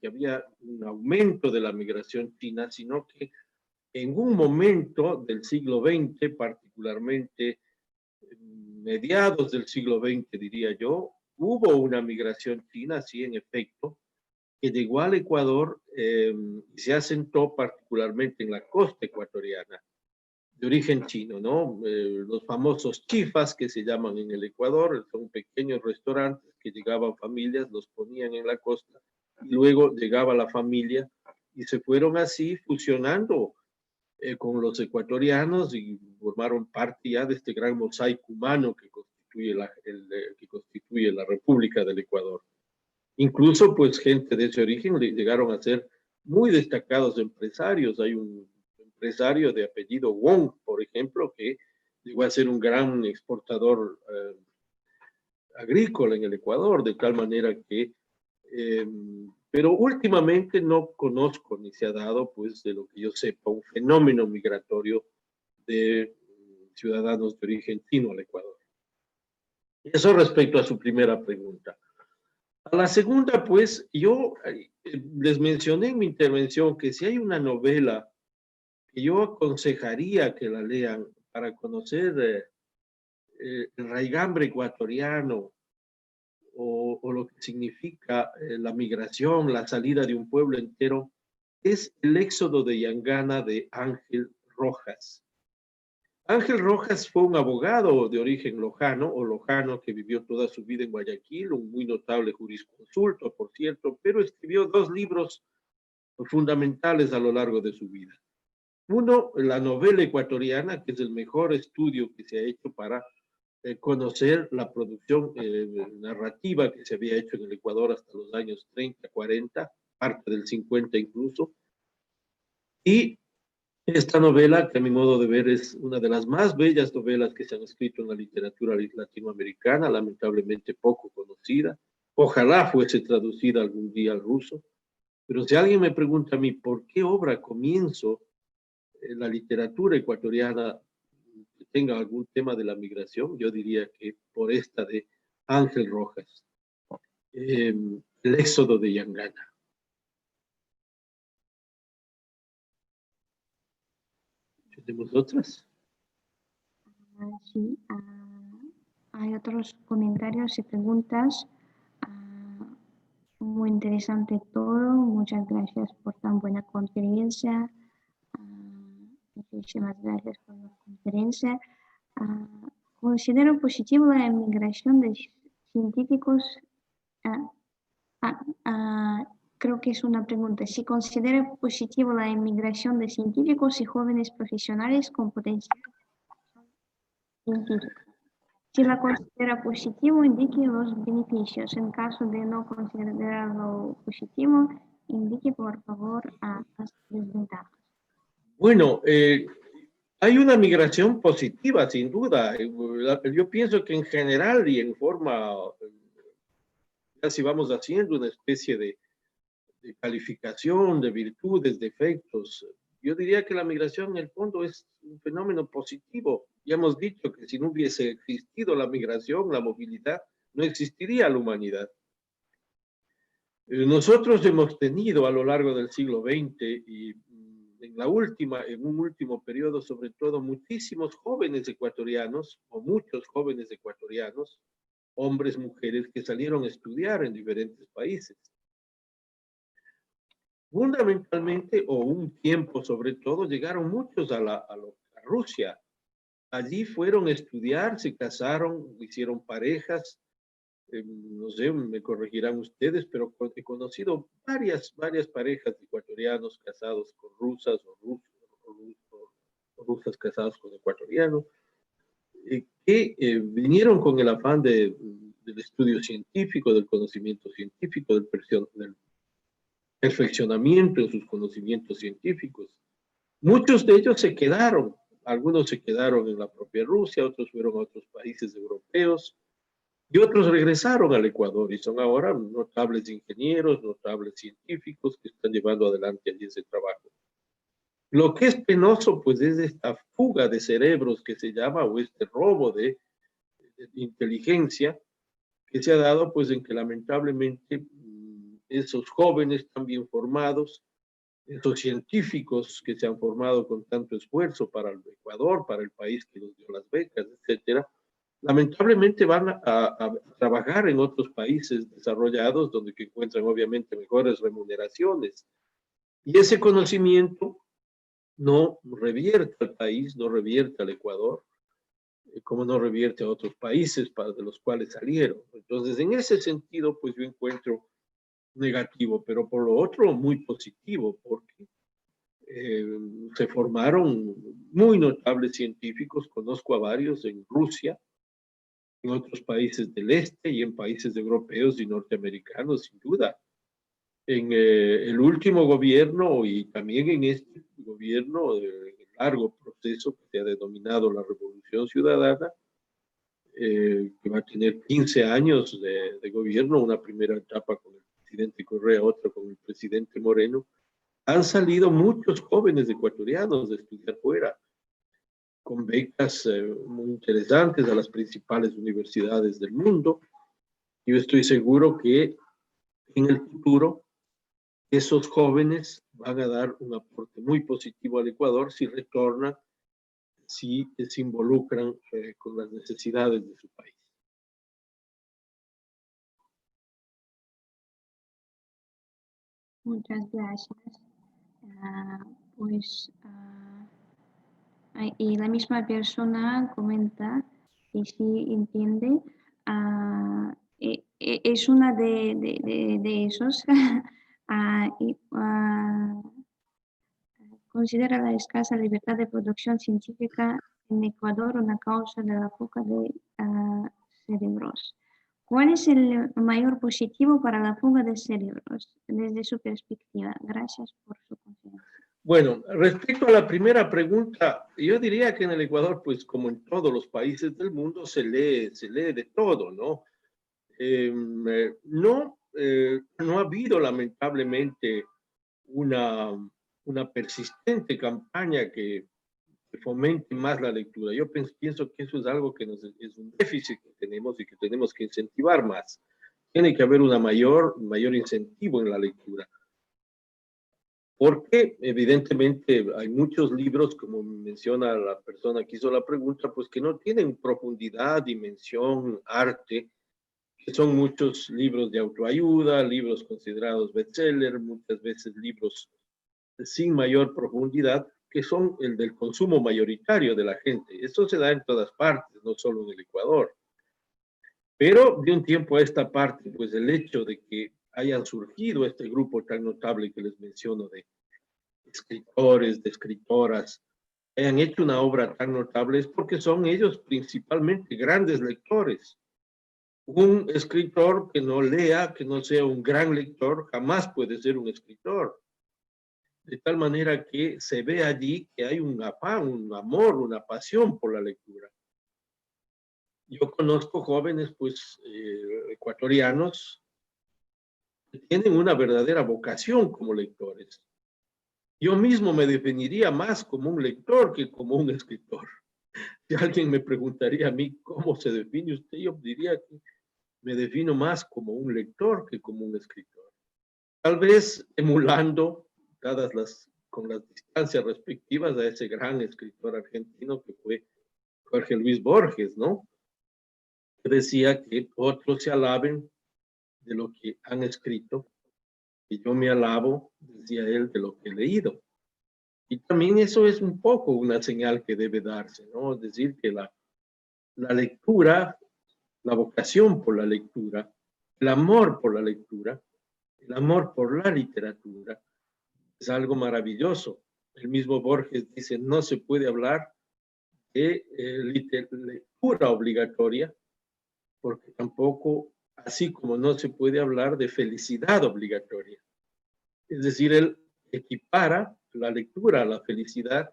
había un aumento de la migración china, sino que en un momento del siglo XX, particularmente mediados del siglo XX, diría yo, hubo una migración china, sí, en efecto, que llegó al Ecuador y se asentó particularmente en la costa ecuatoriana, de origen chino, ¿no? Los famosos chifas que se llaman en el Ecuador, son pequeños restaurantes que llegaban familias, los ponían en la costa, y luego llegaba la familia y se fueron así fusionando con los ecuatorianos y formaron parte ya de este gran mosaico humano que constituye la República del Ecuador. Incluso, pues, gente de ese origen llegaron a ser muy destacados empresarios. Hay un empresario de apellido Wong, por ejemplo, que llegó a ser un gran exportador agrícola en el Ecuador, de tal manera que, pero últimamente no conozco ni se ha dado, pues, de lo que yo sepa, un fenómeno migratorio de ciudadanos de origen chino al Ecuador. Eso respecto a su primera pregunta. A la segunda, pues, yo les mencioné en mi intervención que si hay una novela que yo aconsejaría que la lean para conocer el raigambre ecuatoriano o lo que significa la migración, la salida de un pueblo entero, es El éxodo de Yangana de Ángel Rojas. Ángel Rojas fue un abogado de origen lojano que vivió toda su vida en Guayaquil, un muy notable jurisconsulto, por cierto, pero escribió 2 libros fundamentales a lo largo de su vida. Uno, la novela ecuatoriana, que es el mejor estudio que se ha hecho para conocer la producción narrativa que se había hecho en el Ecuador hasta los años 30, 40, parte del 50 incluso. Y esta novela, que a mi modo de ver es una de las más bellas novelas que se han escrito en la literatura latinoamericana, lamentablemente poco conocida. Ojalá fuese traducida algún día al ruso. Pero si alguien me pregunta a mí por qué obra comienzo la literatura ecuatoriana que tenga algún tema de la migración, yo diría que por esta de Ángel Rojas, El éxodo de Yangana. ¿Tenemos otras? Sí, hay otros comentarios y preguntas. Muy interesante todo. Muchas gracias por tan buena conferencia. Muchísimas gracias por la conferencia. Considero positivo la emigración de científicos. Creo que es una pregunta. Si considera positivo la emigración de científicos y jóvenes profesionales con potencial científico. Si la considera positivo, indique los beneficios. En caso de no considerarlo positivo, indique por favor las desventajas. Bueno, hay una migración positiva, sin duda. Yo pienso que en general y en forma, casi vamos haciendo una especie de calificación de virtudes, defectos. Yo diría que la migración en el fondo es un fenómeno positivo. Ya hemos dicho que si no hubiese existido la migración, la movilidad, no existiría la humanidad. Nosotros hemos tenido a lo largo del siglo XX y en un último periodo, sobre todo, muchísimos jóvenes ecuatorianos, o muchos jóvenes ecuatorianos, hombres, mujeres, que salieron a estudiar en diferentes países. Fundamentalmente, o un tiempo sobre todo, llegaron muchos a Rusia. Allí fueron a estudiar, se casaron, hicieron parejas. No sé, me corregirán ustedes, pero he conocido varias parejas de ecuatorianos casados con rusas o rusas casadas con ecuatorianos, que vinieron con el afán del estudio científico, del conocimiento científico, del perfeccionamiento en sus conocimientos científicos. Muchos de ellos se quedaron, algunos se quedaron en la propia Rusia, otros fueron a otros países europeos y otros regresaron al Ecuador y son ahora notables ingenieros, notables científicos que están llevando adelante allí ese trabajo. Lo que es penoso, pues, es esta fuga de cerebros que se llama, o este robo de inteligencia que se ha dado, pues en que lamentablemente esos jóvenes tan bien formados, esos científicos que se han formado con tanto esfuerzo para el Ecuador, para el país que nos dio las becas, etcétera, lamentablemente van a trabajar en otros países desarrollados donde que encuentran obviamente mejores remuneraciones. Y ese conocimiento no revierte al país, no revierte al Ecuador, como no revierte a otros países de los cuales salieron. Entonces, en ese sentido, pues yo encuentro negativo, pero por lo otro muy positivo, porque se formaron muy notables científicos, conozco a varios en Rusia, en otros países del este y en países europeos y norteamericanos, sin duda. En el último gobierno y también en este gobierno, el largo proceso que se ha denominado la Revolución Ciudadana, que va a tener 15 años de gobierno, una primera etapa con el presidente Correa, otra con el presidente Moreno, han salido muchos jóvenes ecuatorianos de estudiar fuera, con becas muy interesantes a las principales universidades del mundo. Yo estoy seguro que en el futuro esos jóvenes van a dar un aporte muy positivo al Ecuador si retornan, si se involucran con las necesidades de su país. Muchas gracias. Y la misma persona comenta que sí entiende, es una de esos, considera la escasa libertad de producción científica en Ecuador una causa de la fuga de cerebros. ¿Cuál es el mayor positivo para la fuga de cerebros desde su perspectiva? Gracias por su confianza. Bueno, respecto a la primera pregunta, yo diría que en el Ecuador, pues como en todos los países del mundo, se lee de todo, ¿no? No ha habido lamentablemente una persistente campaña que fomente más la lectura. Yo pienso que eso es algo que es un déficit que tenemos y que tenemos que incentivar más. Tiene que haber un mayor incentivo en la lectura. Porque evidentemente hay muchos libros, como menciona la persona que hizo la pregunta, pues que no tienen profundidad, dimensión, arte, que son muchos libros de autoayuda, libros considerados bestseller, muchas veces libros sin mayor profundidad, que son el del consumo mayoritario de la gente. Esto se da en todas partes, no solo en el Ecuador. Pero de un tiempo a esta parte, pues el hecho de que hayan surgido este grupo tan notable que les menciono de escritores, de escritoras, hayan hecho una obra tan notable es porque son ellos principalmente grandes lectores. Un escritor que no lea, que no sea un gran lector, jamás puede ser un escritor. De tal manera que se ve allí que hay un afán, un amor, una pasión por la lectura. Yo conozco jóvenes, pues, ecuatorianos que tienen una verdadera vocación como lectores. Yo mismo me definiría más como un lector que como un escritor. Si alguien me preguntaría a mí cómo se define usted, yo diría que me defino más como un lector que como un escritor. Tal vez emulando, con las distancias respectivas, a ese gran escritor argentino que fue Jorge Luis Borges, ¿no? Que decía que otros se alaben de lo que han escrito, y yo me alabo, decía él, de lo que he leído. Y también eso es un poco una señal que debe darse, ¿no? Es decir, que la lectura, la vocación por la lectura, el amor por la lectura, el amor por la literatura, es algo maravilloso. El mismo Borges dice, no se puede hablar de lectura obligatoria, porque tampoco, así como no se puede hablar de felicidad obligatoria. Es decir, él equipara la lectura a la felicidad,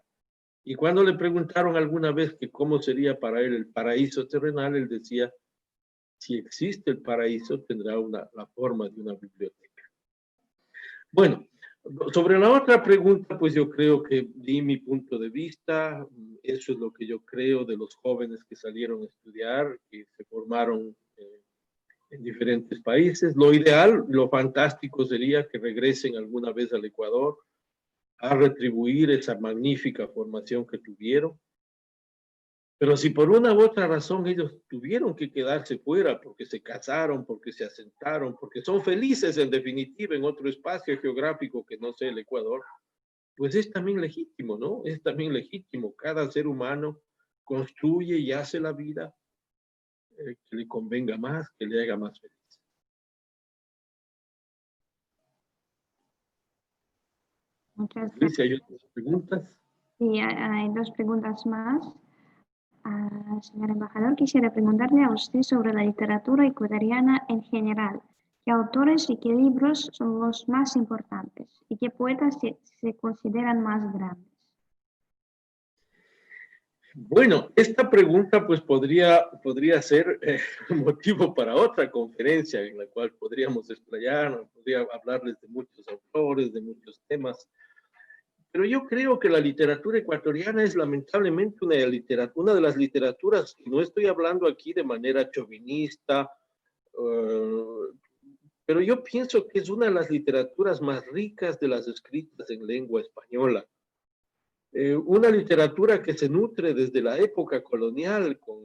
y cuando le preguntaron alguna vez que cómo sería para él el paraíso terrenal, él decía, si existe el paraíso, tendrá la forma de una biblioteca. Bueno, Sobre la otra pregunta, pues yo creo que di mi punto de vista. Eso es lo que yo creo de los jóvenes que salieron a estudiar, que se formaron en diferentes países. Lo ideal, lo fantástico sería que regresen alguna vez al Ecuador a retribuir esa magnífica formación que tuvieron. Pero si por una u otra razón ellos tuvieron que quedarse fuera porque se casaron, porque se asentaron, porque son felices en definitiva en otro espacio geográfico que no sea el Ecuador, pues es también legítimo, ¿no? Es también legítimo. Cada ser humano construye y hace la vida que le convenga más, que le haga más feliz. Muchas Alicia, gracias. ¿hay otras preguntas? Sí, hay dos preguntas más. Señor embajador, quisiera preguntarle a usted sobre la literatura ecuatoriana en general. ¿Qué autores y qué libros son los más importantes? ¿Y qué poetas se consideran más grandes? Bueno, esta pregunta pues podría ser motivo para otra conferencia en la cual podríamos explayarnos, podría hablarles de muchos autores, de muchos temas. Pero yo creo que la literatura ecuatoriana es lamentablemente una de las literaturas, y no estoy hablando aquí de manera chauvinista, pero yo pienso que es una de las literaturas más ricas de las escritas en lengua española. Una literatura que se nutre desde la época colonial con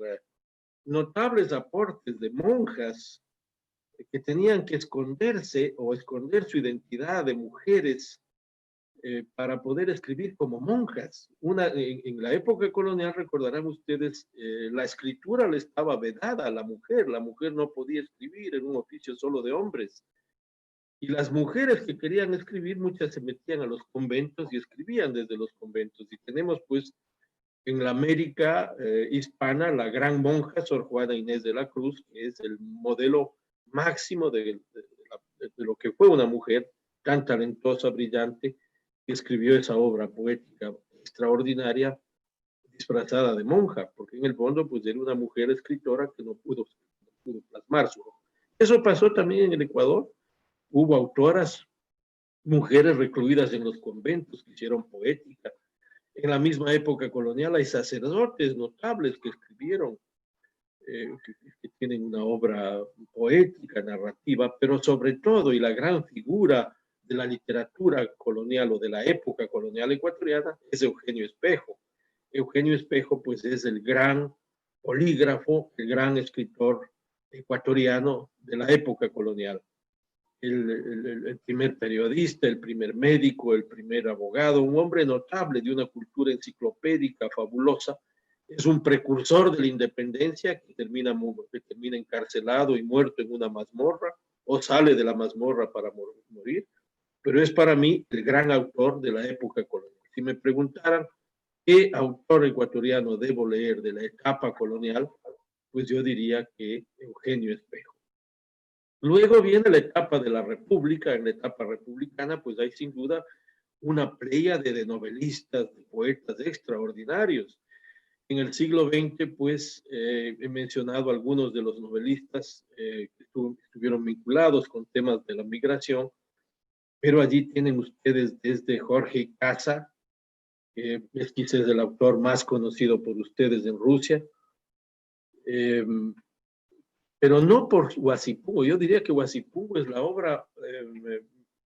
notables aportes de monjas que tenían que esconderse o esconder su identidad de mujeres para poder escribir como monjas. En la época colonial, recordarán ustedes, la escritura le estaba vedada a la mujer no podía escribir en un oficio solo de hombres. Y las mujeres que querían escribir, muchas se metían a los conventos y escribían desde los conventos. Y tenemos pues en la América hispana la gran monja Sor Juana Inés de la Cruz, que es el modelo máximo de lo que fue una mujer tan talentosa, brillante, que escribió esa obra poética extraordinaria, disfrazada de monja, porque en el fondo pues era una mujer escritora que no pudo plasmar su obra. Eso pasó también en el Ecuador. Hubo autoras, mujeres recluidas en los conventos que hicieron poética. En la misma época colonial hay sacerdotes notables que escribieron, que tienen una obra poética, narrativa, pero sobre todo, y la gran figura de la literatura colonial o de la época colonial ecuatoriana es Eugenio Espejo. Eugenio Espejo, pues, es el gran polígrafo, el gran escritor ecuatoriano de la época colonial. El primer periodista, el primer médico, el primer abogado, un hombre notable de una cultura enciclopédica fabulosa, es un precursor de la independencia que termina encarcelado y muerto en una mazmorra o sale de la mazmorra para morir, pero es para mí el gran autor de la época colonial. Si me preguntaran qué autor ecuatoriano debo leer de la etapa colonial, pues yo diría que Eugenio Espejo. Luego viene la etapa de la República. En la etapa republicana, pues hay sin duda una pléyade de novelistas, de poetas extraordinarios. En el siglo XX, pues he mencionado algunos de los novelistas que estuvieron vinculados con temas de la migración, pero allí tienen ustedes desde Jorge Casa, que es quizás el autor más conocido por ustedes en Rusia, pero no por Huasipungo. Yo diría que Huasipungo es la obra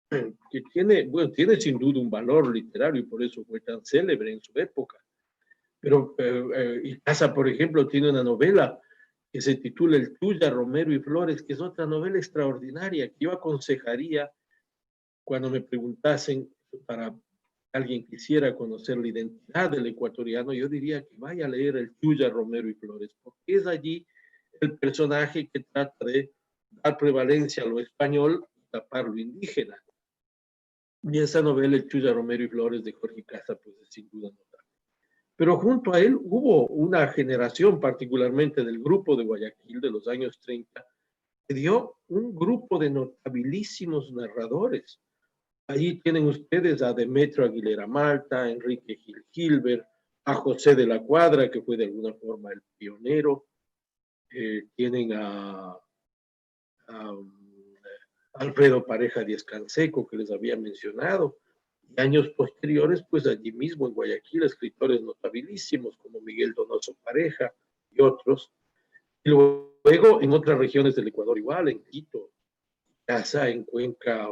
que tiene sin duda un valor literario y por eso fue tan célebre en su época. Pero Icaza, por ejemplo, tiene una novela que se titula El Tuya, Romero y Flores, que es otra novela extraordinaria que yo aconsejaría cuando me preguntasen para alguien quisiera conocer la identidad del ecuatoriano, yo diría que vaya a leer El Tuya, Romero y Flores, porque es allí el personaje que trata de dar prevalencia a lo español y tapar lo indígena. Y esa novela, El Tuya, Romero y Flores, de Jorge Casa, pues es sin duda notable. Pero junto a él hubo una generación, particularmente del grupo de Guayaquil de los años 30, que dio un grupo de notabilísimos narradores. Allí tienen ustedes a Demetrio Aguilera Malta, a Enrique Gil Gilbert, a José de la Cuadra, que fue de alguna forma el pionero. Tienen a Alfredo Pareja Díaz Canseco, que les había mencionado, y años posteriores, pues allí mismo en Guayaquil, escritores notabilísimos como Miguel Donoso Pareja y otros. Y luego en otras regiones del Ecuador igual, en Quito, Casa, en Cuenca,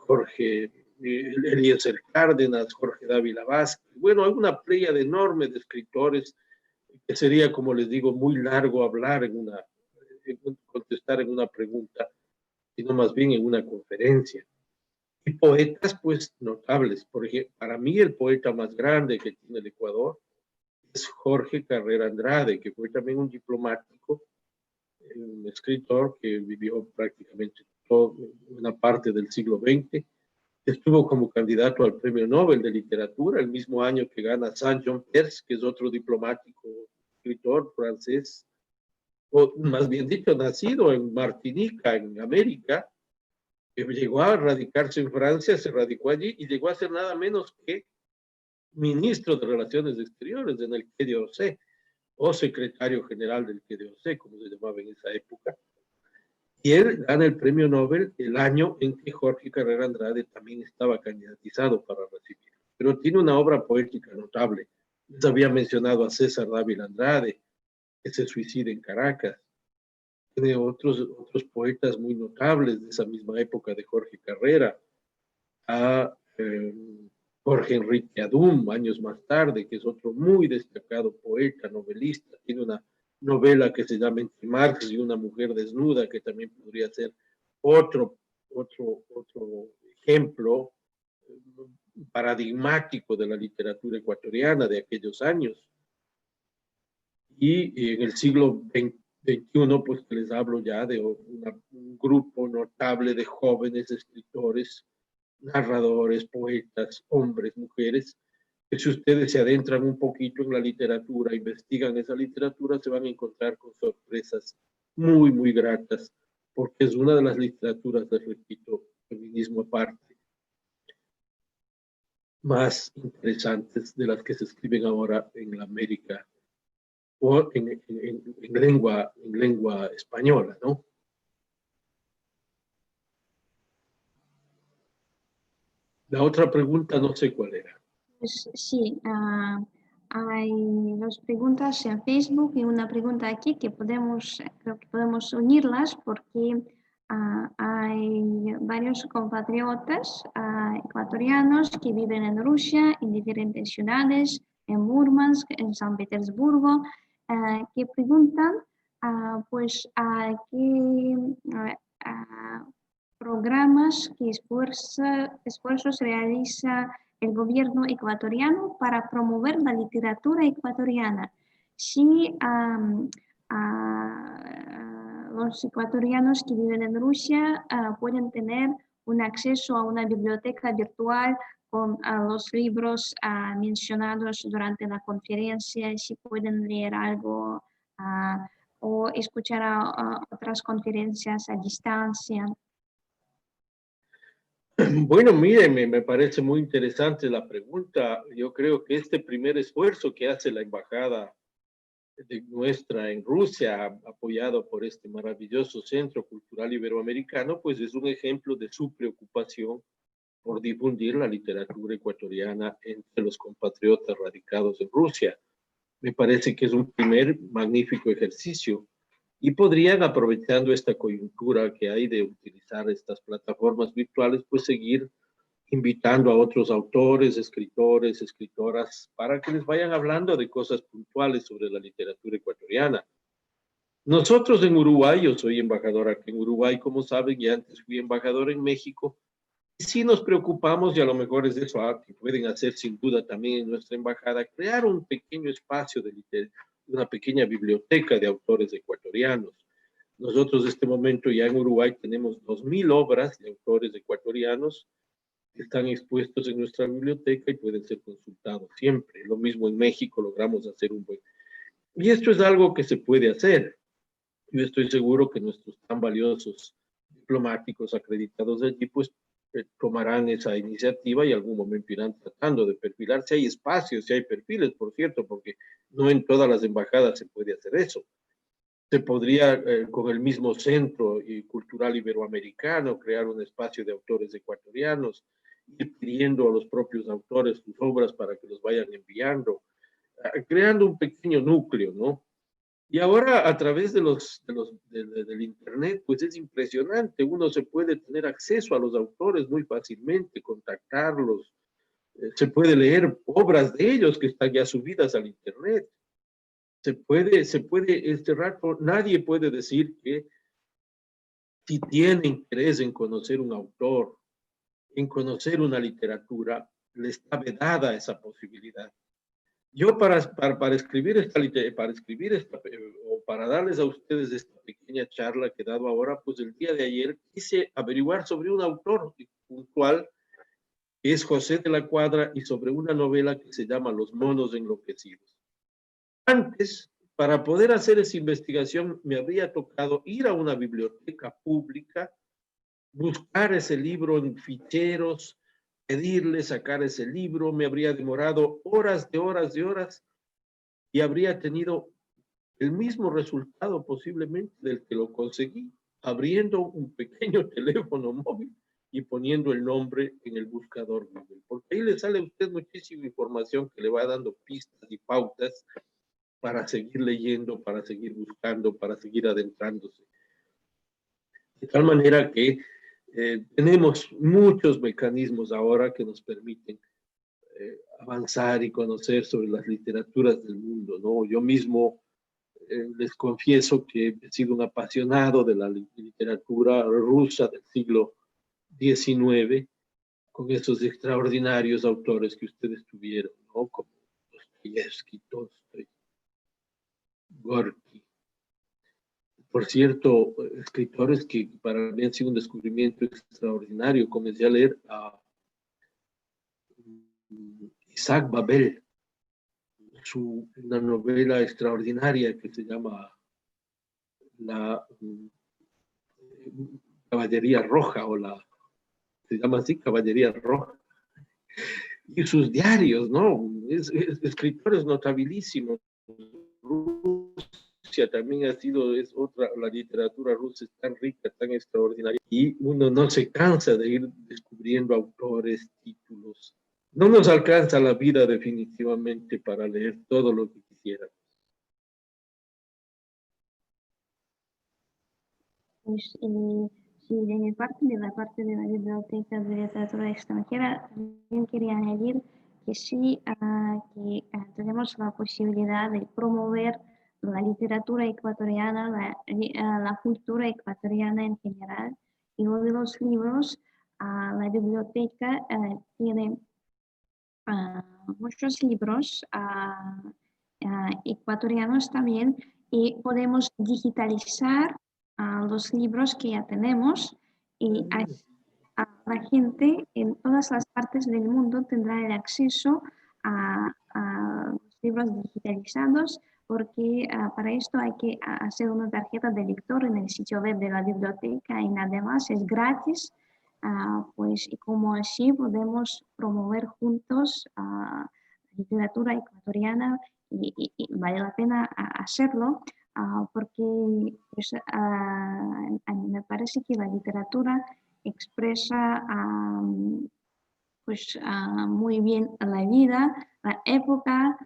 Jorge Eliezer Cárdenas, Jorge Dávila Vázquez. Bueno, hay una playa enorme de escritores que sería, como les digo, muy largo hablar contestar en una pregunta, sino más bien en una conferencia. Y poetas, pues, notables. Por ejemplo, para mí el poeta más grande que tiene el Ecuador es Jorge Carrera Andrade, que fue también un diplomático, un escritor que vivió prácticamente toda una parte del siglo XX. Estuvo como candidato al Premio Nobel de Literatura el mismo año que gana Saint-Jean Perse, que es otro diplomático, escritor francés, o más bien dicho, nacido en Martinica, en América, que llegó a radicarse en Francia, se radicó allí y llegó a ser nada menos que ministro de Relaciones Exteriores en el Quai d'Orsay, o secretario general del Quai d'Orsay, como se llamaba en esa época. Y él gana el premio Nobel el año en que Jorge Carrera Andrade también estaba candidatizado para recibirlo. Pero tiene una obra poética notable. Les había mencionado a César Dávila Andrade, que se suicida en Caracas. Tiene otros poetas muy notables de esa misma época de Jorge Carrera, a Jorge Enrique Adum, años más tarde, que es otro muy destacado poeta, novelista. Tiene una novela que se llama Entre Marx y una mujer desnuda, que también podría ser otro ejemplo paradigmático de la literatura ecuatoriana de aquellos años. Y en el siglo XXI, pues les hablo ya de un grupo notable de jóvenes escritores, narradores, poetas, hombres, mujeres, que si ustedes se adentran un poquito en la literatura, investigan esa literatura, se van a encontrar con sorpresas muy, muy gratas, porque es una de las literaturas, les repito, feminismo aparte, más interesantes de las que se escriben ahora en la América o en lengua española, ¿no? La otra pregunta no sé cuál era. Pues sí, hay dos preguntas en Facebook y una pregunta aquí que creo que podemos unirlas porque hay varios compatriotas ecuatorianos que viven en Rusia, en diferentes ciudades, en Murmansk, en San Petersburgo, que preguntan pues a qué programas, qué esfuerzos realiza el gobierno ecuatoriano para promover la literatura ecuatoriana. Si los ecuatorianos que viven en Rusia pueden tener un acceso a una biblioteca virtual con los libros mencionados durante la conferencia, si pueden leer algo o escuchar otras conferencias a distancia. Bueno, mírenme, me parece muy interesante la pregunta. Yo creo que este primer esfuerzo que hace la embajada nuestra en Rusia, apoyado por este maravilloso Centro Cultural Iberoamericano, pues es un ejemplo de su preocupación por difundir la literatura ecuatoriana entre los compatriotas radicados en Rusia. Me parece que es un primer magnífico ejercicio. Y podrían, aprovechando esta coyuntura que hay de utilizar estas plataformas virtuales, pues seguir invitando a otros autores, escritores, escritoras, para que les vayan hablando de cosas puntuales sobre la literatura ecuatoriana. Nosotros en Uruguay, yo soy embajador aquí en Uruguay, como saben, y antes fui embajador en México, y sí nos preocupamos, y a lo mejor es de eso que pueden hacer sin duda también en nuestra embajada, crear un pequeño espacio de literatura, una pequeña biblioteca de autores ecuatorianos. Nosotros en este momento ya en Uruguay tenemos 2000 obras de autores ecuatorianos que están expuestos en nuestra biblioteca y pueden ser consultados siempre. Lo mismo en México logramos hacer un buen... Y esto es algo que se puede hacer. Yo estoy seguro que nuestros tan valiosos diplomáticos acreditados de allí, pues tomarán esa iniciativa y algún momento irán tratando de perfilarse. Hay espacios y hay perfiles, por cierto, porque no en todas las embajadas se puede hacer eso. Se podría, con el mismo centro cultural iberoamericano, crear un espacio de autores ecuatorianos, ir pidiendo a los propios autores sus obras para que los vayan enviando, creando un pequeño núcleo, ¿no? Y ahora a través del Internet, pues es impresionante, uno se puede tener acceso a los autores muy fácilmente, contactarlos, se puede leer obras de ellos que están ya subidas al Internet. Se puede, este rato, nadie puede decir que si tiene interés en conocer un autor, en conocer una literatura, le está vedada esa posibilidad. Yo para escribir o para darles a ustedes esta pequeña charla que he dado ahora, pues el día de ayer quise averiguar sobre un autor puntual, que es José de la Cuadra, y sobre una novela que se llama Los monos enloquecidos. Antes, para poder hacer esa investigación, me habría tocado ir a una biblioteca pública, buscar ese libro en ficheros, pedirle sacar ese libro, me habría demorado horas y habría tenido el mismo resultado posiblemente del que lo conseguí, abriendo un pequeño teléfono móvil y poniendo el nombre en el buscador Google, porque ahí le sale a usted muchísima información que le va dando pistas y pautas para seguir leyendo, para seguir buscando, para seguir adentrándose. De tal manera que tenemos muchos mecanismos ahora que nos permiten avanzar y conocer sobre las literaturas del mundo, ¿no? Yo mismo les confieso que he sido un apasionado de la literatura rusa del siglo XIX, con esos extraordinarios autores que ustedes tuvieron, ¿no? Como Dostoyevsky, Tolstoy, Gorky. Por cierto, escritores que para mí han sido un descubrimiento extraordinario. Comencé a leer a Isaac Babel, una novela extraordinaria que se llama La Caballería Roja, se llama así, Caballería Roja. Y sus diarios, ¿no? Escritores notabilísimos. Rusia también ha sido, la literatura rusa es tan rica, tan extraordinaria, y uno no se cansa de ir descubriendo autores, títulos. No nos alcanza la vida definitivamente para leer todo lo que quisiéramos. Pues, sí, de mi parte, de la parte de la Biblioteca de Literatura Extranjera, también quería añadir que sí, tenemos la posibilidad de promover la literatura ecuatoriana, la cultura ecuatoriana en general. Y uno de los libros, la biblioteca tiene muchos libros ecuatorianos también, y podemos digitalizar los libros que ya tenemos, y la gente en todas las partes del mundo tendrá el acceso a los libros digitalizados, porque para esto hay que hacer una tarjeta de lector en el sitio web de la biblioteca, y además es gratis. Pues, y como así podemos promover juntos la literatura ecuatoriana, y vale la pena hacerlo, porque pues, a mí me parece que la literatura expresa pues, muy bien la vida, la época,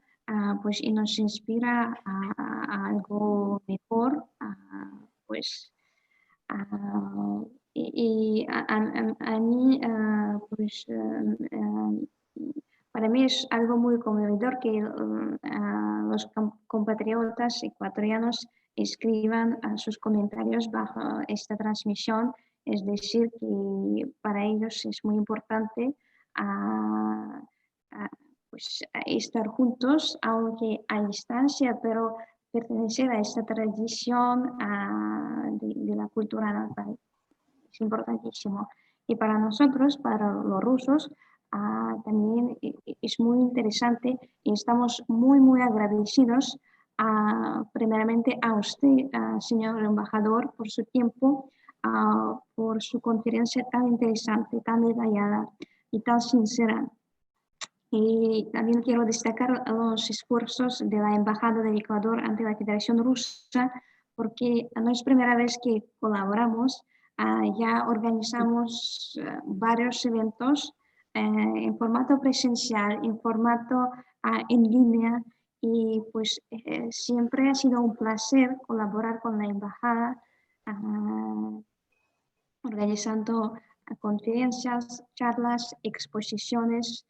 pues, y nos inspira a algo mejor, pues, y a mí, pues, para mí es algo muy conmovedor que los compatriotas ecuatorianos escriban sus comentarios bajo esta transmisión. Es decir, que para ellos es muy importante pues, estar juntos, aunque a distancia, pero pertenecer a esta tradición de la cultura natal. Es importantísimo. Y para nosotros, para los rusos, también es muy interesante, y estamos muy, muy agradecidos primeramente a usted, señor embajador, por su tiempo, por su conferencia tan interesante, tan detallada y tan sincera. Y también quiero destacar los esfuerzos de la Embajada del Ecuador ante la Federación Rusa porque no es primera vez que colaboramos. Ya organizamos varios eventos en formato presencial, en formato en línea, y pues siempre ha sido un placer colaborar con la embajada, organizando conferencias, charlas, exposiciones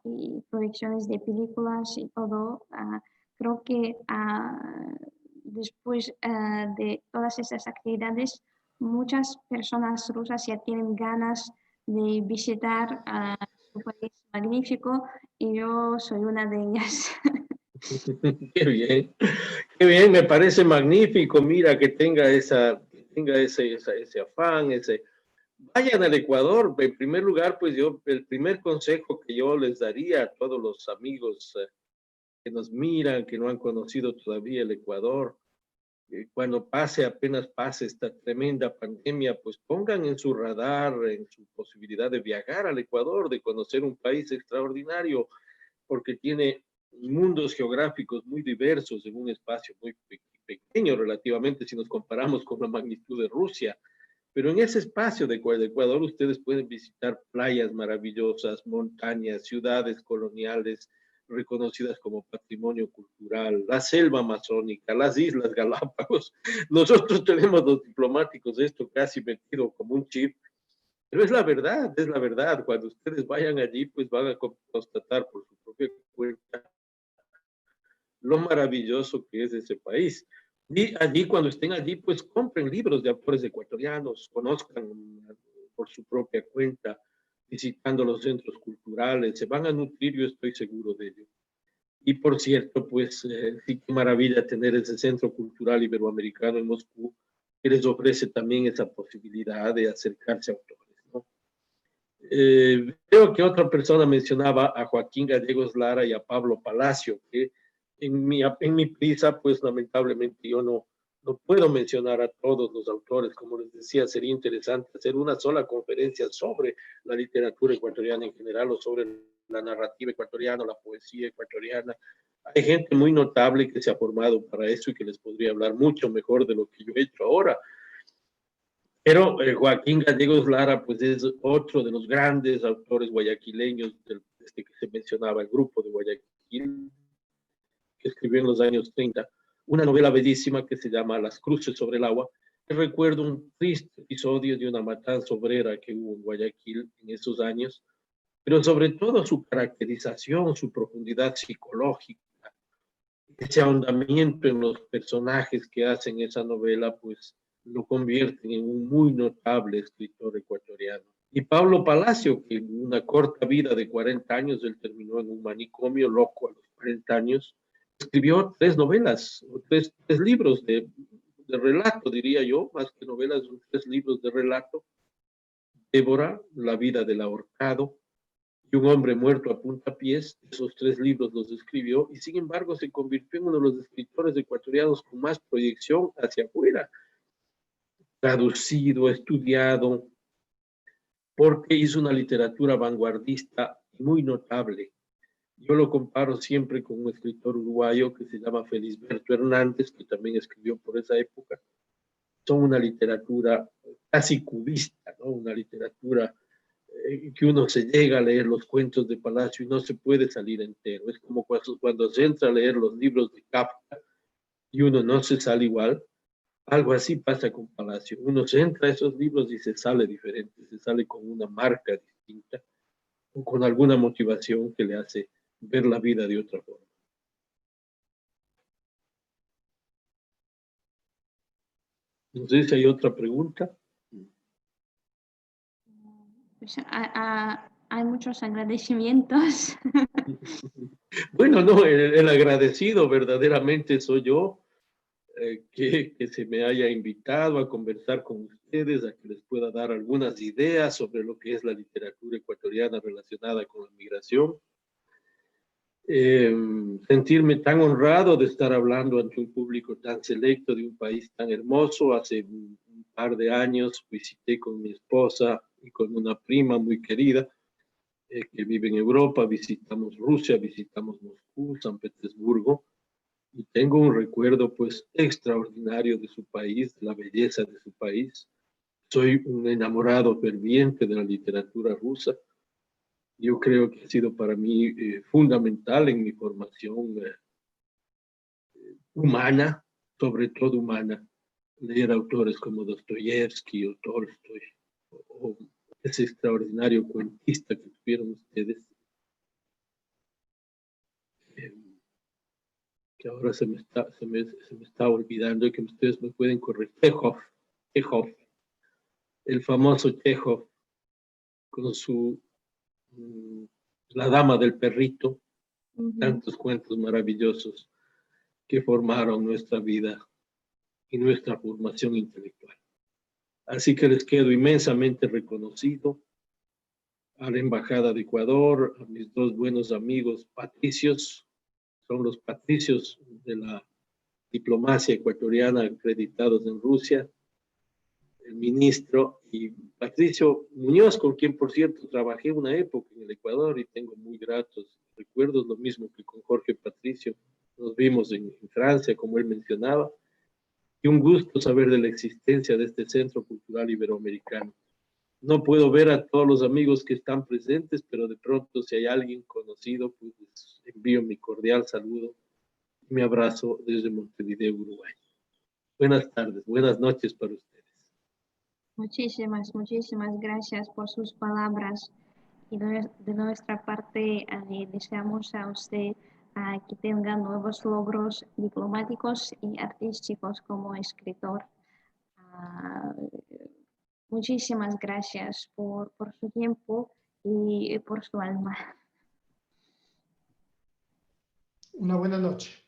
y proyecciones de películas y todo. Creo que después de todas estas actividades, muchas personas rusas ya tienen ganas de visitar su país magnífico, y yo soy una de ellas. Qué bien, me parece magnífico, mira, que tenga ese afán, vayan al Ecuador. En primer lugar, pues el primer consejo que yo les daría a todos los amigos que nos miran, que no han conocido todavía el Ecuador, cuando apenas pase esta tremenda pandemia, pues pongan en su radar, en su posibilidad de viajar al Ecuador, de conocer un país extraordinario, porque tiene mundos geográficos muy diversos en un espacio muy pequeño relativamente si nos comparamos con la magnitud de Rusia. Pero en ese espacio de Ecuador ustedes pueden visitar playas maravillosas, montañas, ciudades coloniales reconocidas como patrimonio cultural, la selva amazónica, las Islas Galápagos. Nosotros tenemos los diplomáticos esto casi metido como un chip, pero es la verdad, es la verdad. Cuando ustedes vayan allí, pues van a constatar por su propia cuenta lo maravilloso que es ese país. Y allí, cuando estén allí, pues compren libros de autores ecuatorianos, conozcan por su propia cuenta, visitando los centros culturales, se van a nutrir, yo estoy seguro de ello. Y por cierto, pues sí, qué maravilla tener ese centro cultural iberoamericano en Moscú, que les ofrece también esa posibilidad de acercarse a autores, ¿no? Creo que otra persona mencionaba a Joaquín Gallegos Lara y a Pablo Palacio, que en mi prisa, pues lamentablemente yo no puedo mencionar a todos los autores. Como les decía, sería interesante hacer una sola conferencia sobre la literatura ecuatoriana en general o sobre la narrativa ecuatoriana, la poesía ecuatoriana. Hay gente muy notable que se ha formado para eso y que les podría hablar mucho mejor de lo que yo he hecho ahora. Pero Joaquín Gallegos Lara, pues es otro de los grandes autores guayaquileños, que se mencionaba, el grupo de Guayaquil, que escribió en los años 30, una novela bellísima que se llama Las cruces sobre el agua, que recuerda un triste episodio de una matanza obrera que hubo en Guayaquil en esos años, pero sobre todo su caracterización, su profundidad psicológica, ese ahondamiento en los personajes que hacen esa novela, pues lo convierten en un muy notable escritor ecuatoriano. Y Pablo Palacio, que en una corta vida de 40 años, él terminó en un manicomio loco a los 40 años, escribió 3 novelas, tres libros de relato, diría yo, más que novelas, 3 libros de relato. Débora, La vida del ahorcado, y Un hombre muerto a puntapiés. Esos 3 libros los escribió y sin embargo se convirtió en uno de los escritores ecuatorianos con más proyección hacia afuera, traducido, estudiado, porque hizo una literatura vanguardista muy notable. Yo lo comparo siempre con un escritor uruguayo que se llama Felisberto Hernández, que también escribió por esa época. Son una literatura casi cubista, ¿no? Una literatura que uno se llega a leer los cuentos de Palacio y no se puede salir entero. Es como cuando se entra a leer los libros de Kafka y uno no se sale igual. Algo así pasa con Palacio. Uno se entra a esos libros y se sale diferente, se sale con una marca distinta o con alguna motivación que le hace ver la vida de otra forma. No sé si hay otra pregunta. Pues, hay muchos agradecimientos. Bueno, no, el agradecido verdaderamente soy yo, que se me haya invitado a conversar con ustedes, a que les pueda dar algunas ideas sobre lo que es la literatura ecuatoriana relacionada con la migración. Sentirme tan honrado de estar hablando ante un público tan selecto de un país tan hermoso. Hace un par de años visité con mi esposa y con una prima muy querida que vive en Europa, visitamos Rusia, visitamos Moscú, San Petersburgo, y tengo un recuerdo pues extraordinario de su país, de la belleza de su país. Soy un enamorado ferviente de la literatura rusa. Yo creo que ha sido para mí fundamental en mi formación humana, sobre todo humana, leer autores como Dostoyevsky o Tolstoy, o ese extraordinario cuentista que tuvieron ustedes, que ahora se me está olvidando y que ustedes me pueden corregir. Chekhov, el famoso Chekhov, con su La Dama del Perrito, tantos cuentos maravillosos que formaron nuestra vida y nuestra formación intelectual. Así que les quedo inmensamente reconocido a la Embajada de Ecuador, a mis dos buenos amigos patricios, son los patricios de la diplomacia ecuatoriana acreditados en Rusia, el ministro y Patricio Muñoz, con quien, por cierto, trabajé una época en el Ecuador y tengo muy gratos recuerdos, lo mismo que con Jorge Patricio. Nos vimos en Francia, como él mencionaba, y un gusto saber de la existencia de este Centro Cultural Iberoamericano. No puedo ver a todos los amigos que están presentes, pero de pronto si hay alguien conocido, pues les envío mi cordial saludo y mi abrazo desde Montevideo, Uruguay. Buenas tardes, buenas noches para ustedes. Muchísimas gracias por sus palabras y de nuestra parte deseamos a usted que tenga nuevos logros diplomáticos y artísticos como escritor. Muchísimas gracias por su tiempo y por su alma. Una buena noche.